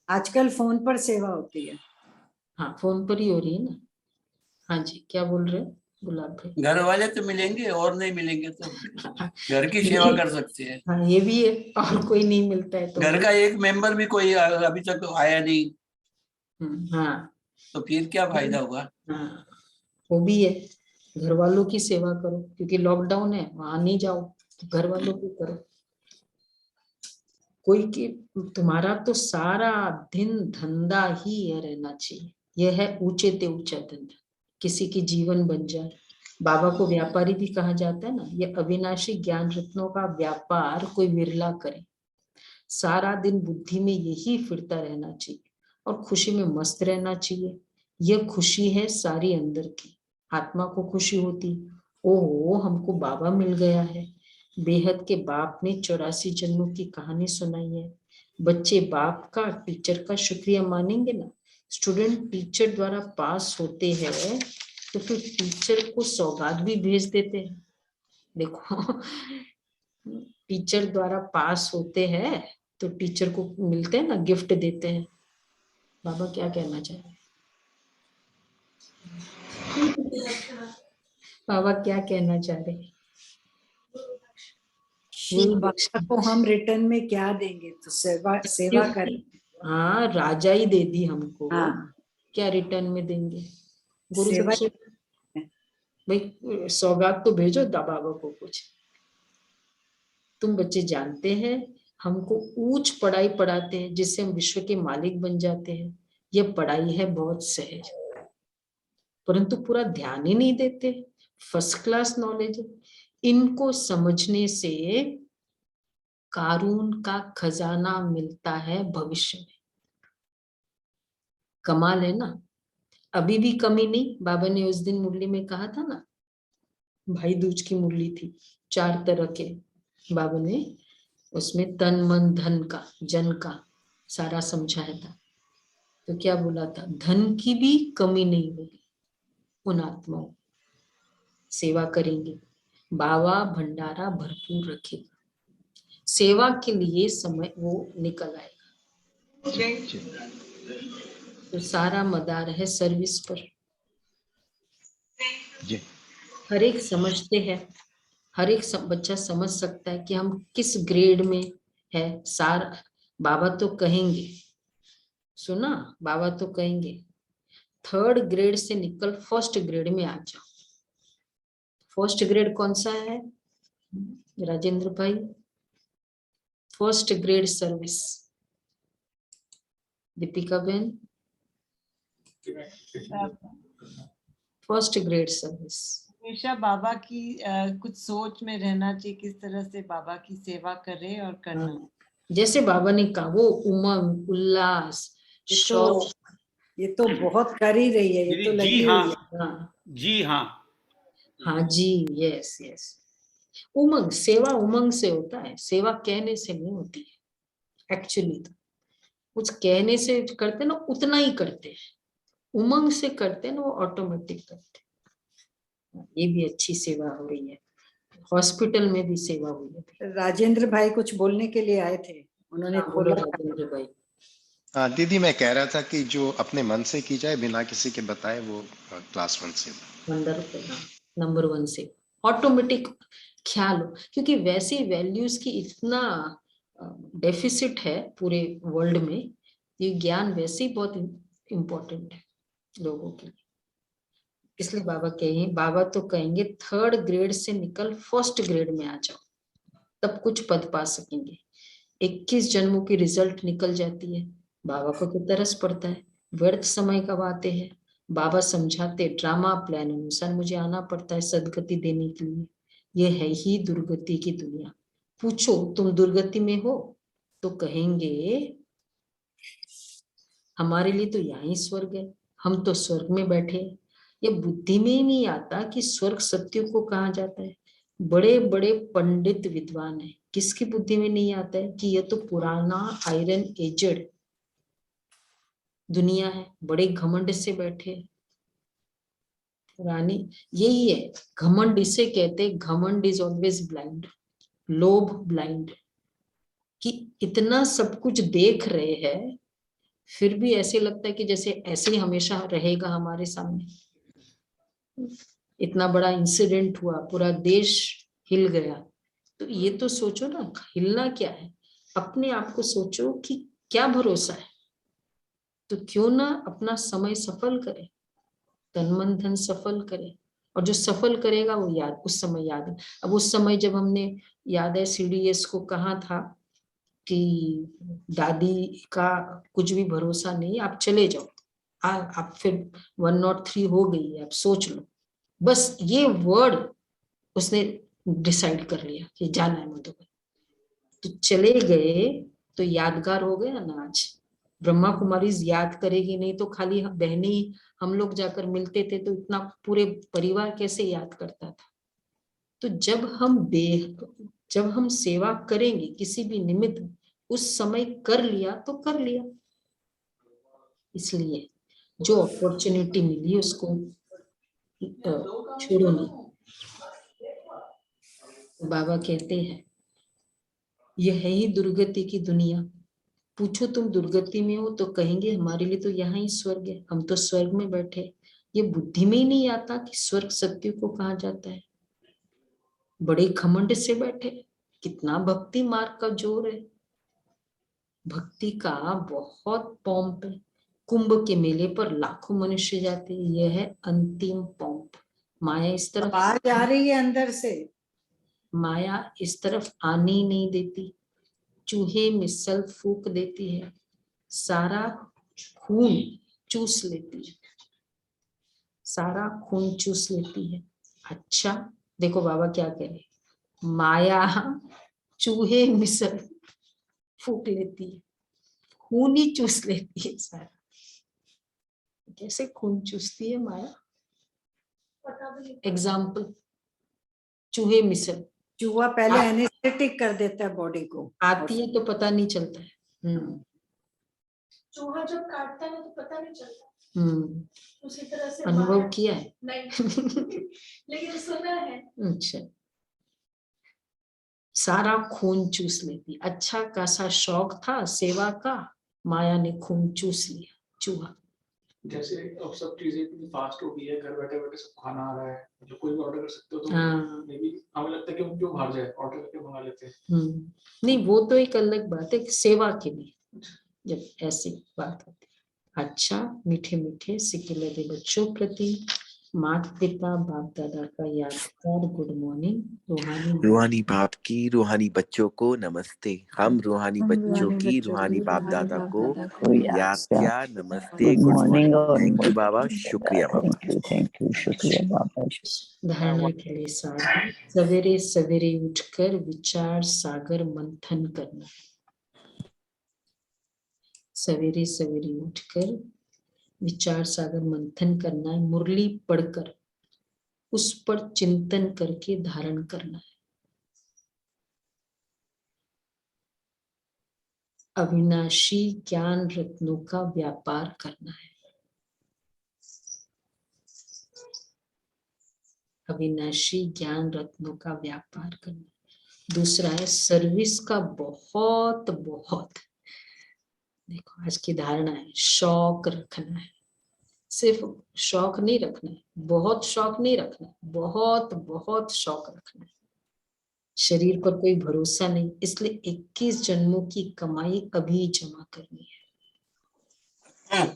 आजकल फोन पर सेवा होती है। हाँ फोन पर ही हो रही है ना। हाँ जी क्या बोल रहे हैं गुलाब भाई? घर वाले तो मिलेंगे, और नहीं मिलेंगे तो घर की सेवा कर सकते हैं। हाँ ये भी है, और कोई नहीं मिलता है तो घर का एक मेंबर भी कोई अभी तक आया नहीं, हाँ तो फिर क्या फायदा हुआ। हाँ वो भी है। घर वालों की सेवा करो, क्योंकि लॉकडाउन है, वहां नहीं जाओ तो घर वालों की करो। कोई कि तुम्हारा तो सारा दिन धंधा ही ये रहना चाहिए, यह है ऊंचे ते ऊंचा धंधा, किसी की जीवन बन जाए। बाबा को व्यापारी भी कहा जाता है ना, ये अविनाशी ज्ञान रत्नों का व्यापार कोई विरला करे। सारा दिन बुद्धि में यही फिरता रहना चाहिए और खुशी में मस्त रहना चाहिए। यह खुशी है सारी अंदर की, आत्मा को खुशी होती, ओहो हमको बाबा मिल गया है। बेहद के बाप ने 84 जन्मों की कहानी सुनाई है। बच्चे बाप का, टीचर का शुक्रिया मानेंगे ना। स्टूडेंट टीचर द्वारा पास होते हैं तो फिर टीचर को सौगात भी भेज देते हैं। देखो टीचर द्वारा पास होते हैं तो टीचर को मिलते हैं ना, गिफ्ट देते हैं। बाबा क्या कहना चाह रहे हैं? बाबा क्या कहना चाह रहे हैं? बाबा को हम रिटर्न में क्या देंगे, तो सेवा करें। हाँ, राजा ही दे दी हमको। हाँ, क्या रिटर्न में देंगे? गुरु सेवा दक्षिणा भाई, सौगात तो भेजो बाबा को कुछ। तुम बच्चे जानते हैं हमको ऊंच पढ़ाई पढ़ाते हैं जिससे हम विश्व के मालिक बन जाते हैं। यह पढ़ाई है बहुत सहज, परंतु पूरा ध्यान ही नहीं देते। फर्स्ट क्लास नॉलेज, इनको समझने से कारून का खजाना मिलता है भविष्य में। कमाल है ना। अभी भी कमी नहीं। बाबा ने उस दिन मुरली में कहा था ना, भाई दूज की मुरली थी, 4 तरह के बाबा ने उसमें तन मन धन का, जन का सारा समझाया था। तो क्या बोला था? धन की भी कमी नहीं होगी उन आत्माओं, सेवा करेंगे, बाबा भंडारा भरपूर रखेगा, सेवा के लिए समय वो निकल आएगा। तो सारा मदार है सर्विस पर। हर एक समझते हैं, हर एक बच्चा समझ सकता है कि हम किस ग्रेड में है। सार बाबा तो कहेंगे, सुना, बाबा तो कहेंगे 3rd ग्रेड से निकल 1st ग्रेड में आ जाओ। 1st ग्रेड कौन सा है राजेंद्र भाई? 1st grade service. दीपिका बहन, 1st ग्रेड सर्विस। हमेशा बाबा की कुछ सोच में रहना चाहिए, किस तरह से बाबा की सेवा करे और करना। जैसे बाबा ने कहा, वो उमंग, उल्लास, शौक, ये तो बहुत कर ही रही है, ये तो लगी हुई है। हाँ जी हाँ, हाँ जी, यस यस। उमंग, सेवा उमंग से होता है, सेवा कहने से नहीं होती है। एक्चुअली तो कुछ कहने से करते ना, उतना ही करते हैं। उमंग से करते ना, वो ऑटोमेटिक करते। ये भी अच्छी सेवा हो रही है। हॉस्पिटल में भी सेवा हुई है। राजेंद्र भाई कुछ बोलने के लिए आए थे, उन्होंने खोला। राजेंद्र भाई, दीदी मैं कह रहा था कि जो अपने मन से की जाए बिना किसी के बताए, वो क्लास 1 से नंबर 1 से ऑटोमेटिक ख्याल हो। क्योंकि वैसे वैल्यूज की इतना डेफिसिट है पूरे वर्ल्ड में, ये ज्ञान वैसे ही बहुत इम्पोर्टेंट है लोगों के लिए। इसलिए बाबा तो कहेंगे 3rd ग्रेड से निकल 1st ग्रेड में आ जाओ, तब कुछ पद पा सकेंगे। 21 जन्मों की रिजल्ट निकल जाती है। बाबा को तो तरस पड़ता है, व्यर्थ समय गवाते हैं। बाबा समझाते, ड्रामा प्लान अनुसार मुझे आना पड़ता है सदगति देने के लिए। ये है ही दुर्गति की दुनिया। पूछो तुम दुर्गति में हो तो कहेंगे हमारे लिए तो यहाँ ही स्वर्ग है, हम तो स्वर्ग में बैठे। ये बुद्धि में ही नहीं आता कि स्वर्ग सत्य को कहा जाता है। बड़े बड़े पंडित विद्वान है, किसकी बुद्धि में नहीं आता है कि यह तो पुराना आयरन एजेड दुनिया है। बड़े घमंड से बैठे पुरानी, यही है घमंड। इसे कहते घमंड इज ऑलवेज ब्लाइंड, लोभ ब्लाइंड, कि इतना सब कुछ देख रहे हैं फिर भी ऐसे लगता है कि जैसे ऐसे ही हमेशा रहेगा हमारे सामने। इतना बड़ा इंसिडेंट हुआ, पूरा देश हिल गया, तो ये तो सोचो ना, हिलना क्या है, अपने आप को सोचो कि क्या भरोसा है। तो क्यों ना अपना समय सफल करे, तन मन धन सफल करे, और जो सफल करेगा वो याद, उस समय याद है। अब उस समय जब हमने, याद है CDS को कहा था कि दादी का कुछ भी भरोसा नहीं, आप चले जाओ, आप फिर 103 हो गई, आप सोच लो। बस ये वर्ड उसने डिसाइड कर लिया कि जाना है मधुबन, तो चले गए। तो यादगार हो गया ना आज। ब्रह्मा कुमारी याद करेगी नहीं तो खाली बहने ही हम लोग जाकर मिलते थे तो इतना पूरे परिवार कैसे याद करता था। तो जब हम सेवा करेंगे किसी भी निमित्त, उस समय कर लिया तो कर लिया। इसलिए जो अपॉर्चुनिटी मिली उसको छोड़ो नहीं। बाबा कहते हैं यह है ही दुर्गति की दुनिया। पूछो तुम दुर्गति में हो तो कहेंगे हमारे लिए तो यहाँ ही स्वर्ग है, हम तो स्वर्ग में बैठे। ये बुद्धि में ही नहीं आता कि स्वर्ग सत्य को कहा जाता है। बड़े घमंड से बैठे, कितना भक्ति मार्ग का जोर है। भक्ति का बहुत पॉम्प है। कुंभ के मेले पर लाखों मनुष्य जाते हैं, यह है अंतिम पॉम्प। माया इस तरफ आवाज आ रही है अंदर से, माया इस तरफ आने ही नहीं देती। चूहे मिसल फूक देती है, सारा खून चूस लेती है, सारा खून चूस लेती है। अच्छा देखो बाबा क्या कह रहे, माया चूहे मिसल फूक लेती है, खून ही चूस लेती है सारा। कैसे खून चूसती है माया? एग्जाम्पल, चूहे मिसल। चूहा पहले एनेस्थेटिक कर देता है बॉडी को, आती है तो पता नहीं चलता है। चूहा जब काटता है तो पता नहीं चलता। उसी तरह से अनुभव किया है? नहीं लेकिन सुना है। अच्छा, सारा खून चूस लेती। अच्छा खासा शौक था सेवा का, माया ने खून चूस लिया। चूहा जैसे अब सब चीजें इतनी फास्ट हो गई है, घर बैठे बैठे सब खाना आ रहा है, मतलब कोई भी ऑर्डर कर सकते हो, तो हाँ। मे बी हमें लगता है कि हम क्यों बाहर जाए, ऑर्डर करके मंगा लेते हैं। नहीं वो तो एक अलग बात है, सेवा के लिए जब ऐसी बात होती है। अच्छा मीठे मीठे सिक्के लगे बच्चों प्रति माता पिता बाप दादा का यादगार गुड मॉर्निंग। रूहानी बाप की रूहानी बच्चों को नमस्ते। हम रूहानी बच्चों की रूहानी बाप दादा को याद किया। नमस्ते, गुड मॉर्निंग। थैंक यू बाबा, शुक्रिया बाबा। थैंक यू, शुक्रिया बाबा। धारणा के लिए साधन, सवेरे सवेरे उठकर विचार सागर मंथन करना। सवेरे सवेरे उठकर विचार सागर मंथन करना है। मुरली पढ़कर उस पर चिंतन करके धारण करना है। अविनाशी ज्ञान रत्नों का व्यापार करना है। अविनाशी ज्ञान रत्नों का व्यापार करना। दूसरा है सर्विस का बहुत बहुत, देखो आज की धारणा है शौक रखना है। सिर्फ शौक नहीं रखना है, बहुत शौक नहीं रखना है, बहुत बहुत शौक रखना है। शरीर पर कोई भरोसा नहीं, इसलिए 21 जन्मों की कमाई अभी जमा करनी है।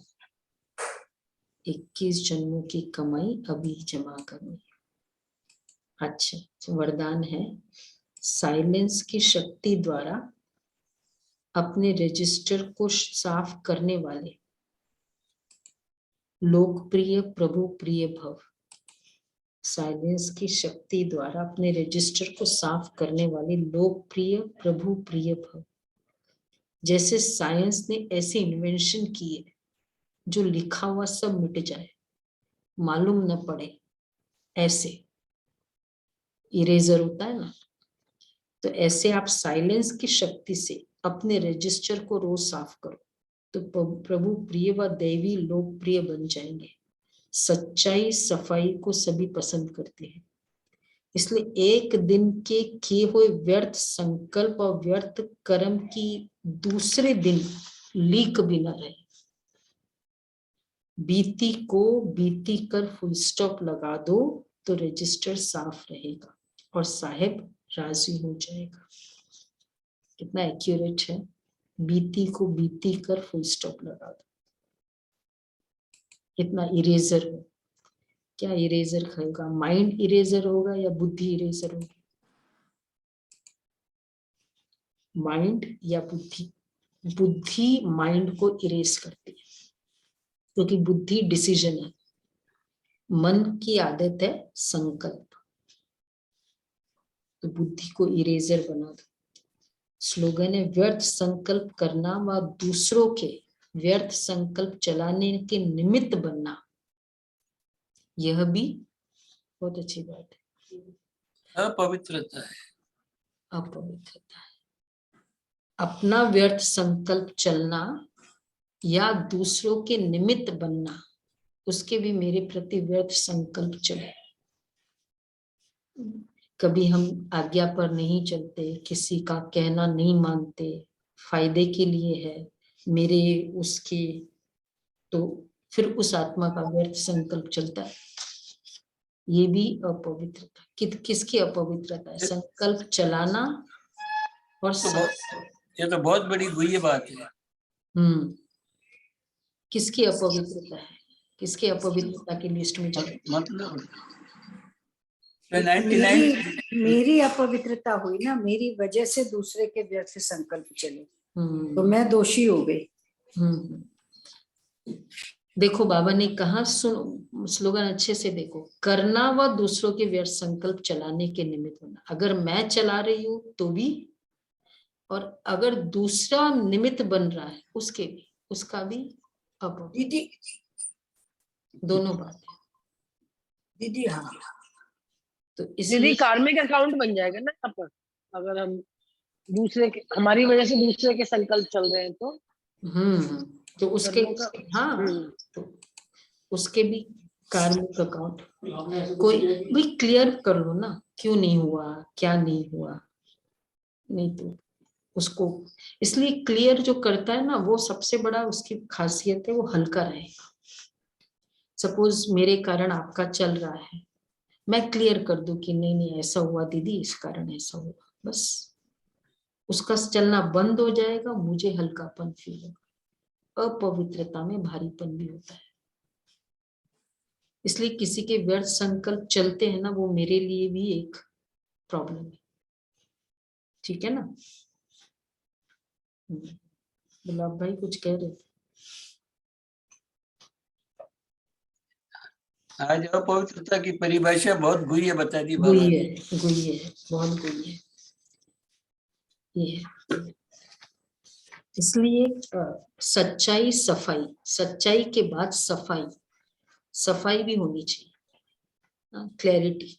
21 जन्मों की कमाई अभी जमा करनी है। अच्छा तो वरदान है साइलेंस की शक्ति द्वारा अपने रजिस्टर को साफ करने वाले लोकप्रिय प्रभु प्रिय भव। साइलेंस की शक्ति द्वारा अपने रजिस्टर को साफ करने वाले लोकप्रिय प्रभु प्रिय भव। जैसे साइंस ने ऐसे इन्वेंशन किए जो लिखा हुआ सब मिट जाए, मालूम न पड़े, ऐसे इरेजर होता है ना, तो ऐसे आप साइलेंस की शक्ति से अपने रजिस्टर को रोज साफ करो तो प्रभु प्रिय व दैवी लोकप्रिय बन जाएंगे। सच्चाई सफाई को सभी पसंद करते हैं, इसलिए एक दिन के किए हुए व्यर्थ संकल्प और व्यर्थ कर्म की दूसरे दिन लीक भी न रहे। बीती को बीती कर फुल स्टॉप लगा दो तो रजिस्टर साफ रहेगा और साहेब राजी हो जाएगा। कितना एक्यूरेट है, बीती को बीती कर फुल स्टॉप लगा दो। कितना इरेजर हो, क्या इरेजर होगा, माइंड इरेजर होगा या बुद्धि इरेजर होगी? माइंड या बुद्धि, बुद्धि माइंड को इरेज करती है, क्योंकि बुद्धि डिसीजन है, मन की आदत है संकल्प, तो बुद्धि को इरेजर बना दो। स्लोगन है व्यर्थ संकल्प करना व दूसरों के व्यर्थ संकल्प चलाने के निमित्त बनना, यह भी बहुत अच्छी बात है। अपवित्रता है, अपवित्रता है। अपना व्यर्थ संकल्प चलना या दूसरों के निमित्त बनना, उसके भी मेरे प्रति व्यर्थ संकल्प चले। कभी हम आज्ञा पर नहीं चलते, किसी का कहना नहीं मानते, फायदे के लिए है मेरे उसके, तो फिर उस आत्मा का व्यर्थ संकल्प चलता है। ये भी अपवित्रता। किसकी अपवित्रता है? संकल्प चलाना और ये तो बहुत बड़ी गुह्य बात है। किसकी अपवित्रता है? किसकी अपवित्रता की लिस्ट में चले? मतलब मेरी अपवित्रता हुई ना, मेरी वजह से दूसरे के व्यर्थ संकल्प चले, तो मैं दोषी हो गई। देखो बाबा ने कहा, सुनो स्लोगन अच्छे से देखो, करना व दूसरों के व्यर्थ संकल्प चलाने के निमित्त होना। अगर मैं चला रही हूं तो भी, और अगर दूसरा निमित्त बन रहा है उसके भी, उसका भी दीदी, दोनों बातें दीदी। हाँ, तो दीदी कार्मिक अकाउंट बन जाएगा ना यहाँ पर, अगर हम दूसरे के, हमारी वजह से दूसरे के संकल्प चल रहे हैं तो तो उसके हाँ, तो उसके भी कार्मिक अकाउंट कोई भी क्लियर कर लो ना, क्यों नहीं हुआ, क्या नहीं हुआ, नहीं तो उसको, इसलिए क्लियर जो करता है ना, वो सबसे बड़ा उसकी खासियत है, वो हल्का रहेगा। सपोज मेरे कारण आपका चल रहा है, मैं क्लियर कर दूं कि नहीं नहीं ऐसा हुआ दीदी, इस कारण ऐसा हुआ, बस उसका चलना बंद हो जाएगा, मुझे हल्कापन फील होगा। अपवित्रता में भारीपन भी होता है, इसलिए किसी के व्यर्थ संकल्प चलते हैं ना, वो मेरे लिए भी एक प्रॉब्लम है। ठीक है ना? गुलाब भाई कुछ कह रहे थे? आज अपवित्रता की परिभाषा बहुत गुह्य बता दी बाबा गुह्य ने। है, गुह्य है, बहुत गुह्य है ये। इसलिए सच्चाई, सफाई, सच्चाई के बाद सफाई, सफाई भी होनी चाहिए, क्लैरिटी।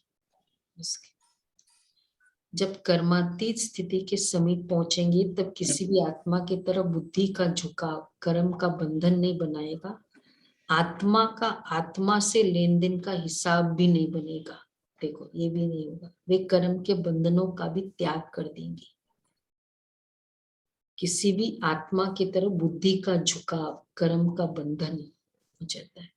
जब कर्मातीत स्थिति के समीप पहुंचेंगे, तब किसी भी आत्मा की तरफ बुद्धि का झुकाव कर्म का बंधन नहीं बनाएगा। आत्मा का आत्मा से लेन देन का हिसाब भी नहीं बनेगा। देखो ये भी नहीं होगा, वे कर्म के बंधनों का भी त्याग कर देंगे। किसी भी आत्मा की तरफ बुद्धि का झुकाव कर्म का बंधन हो जाता है।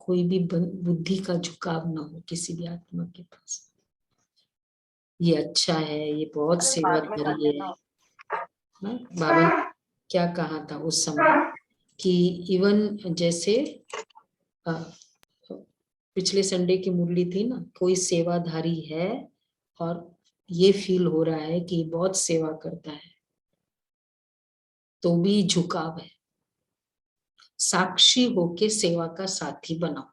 कोई भी बुद्धि का झुकाव ना हो किसी भी आत्मा के पास। ये अच्छा है, ये बहुत सेवा करी है ना। बाबा क्या कहा था उस समय कि इवन जैसे पिछले संडे की मुरली थी ना, कोई सेवाधारी है और ये फील हो रहा है कि बहुत सेवा करता है, तो भी झुकाव है। साक्षी होके सेवा का साथी बनाओ,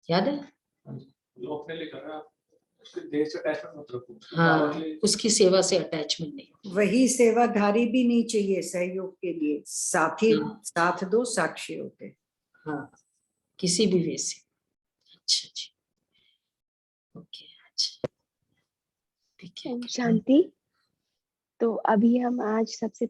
याद है? हाँ, उसकी सेवा से अटैचमेंट नहीं। वही सेवाधारी भी नहीं चाहिए सहयोग के लिए, साथी साथ दो साक्षी होते। हाँ, किसी भी वे से। अच्छा जी, ओके, अच्छा, शांति। तो अभी हम आज सबसे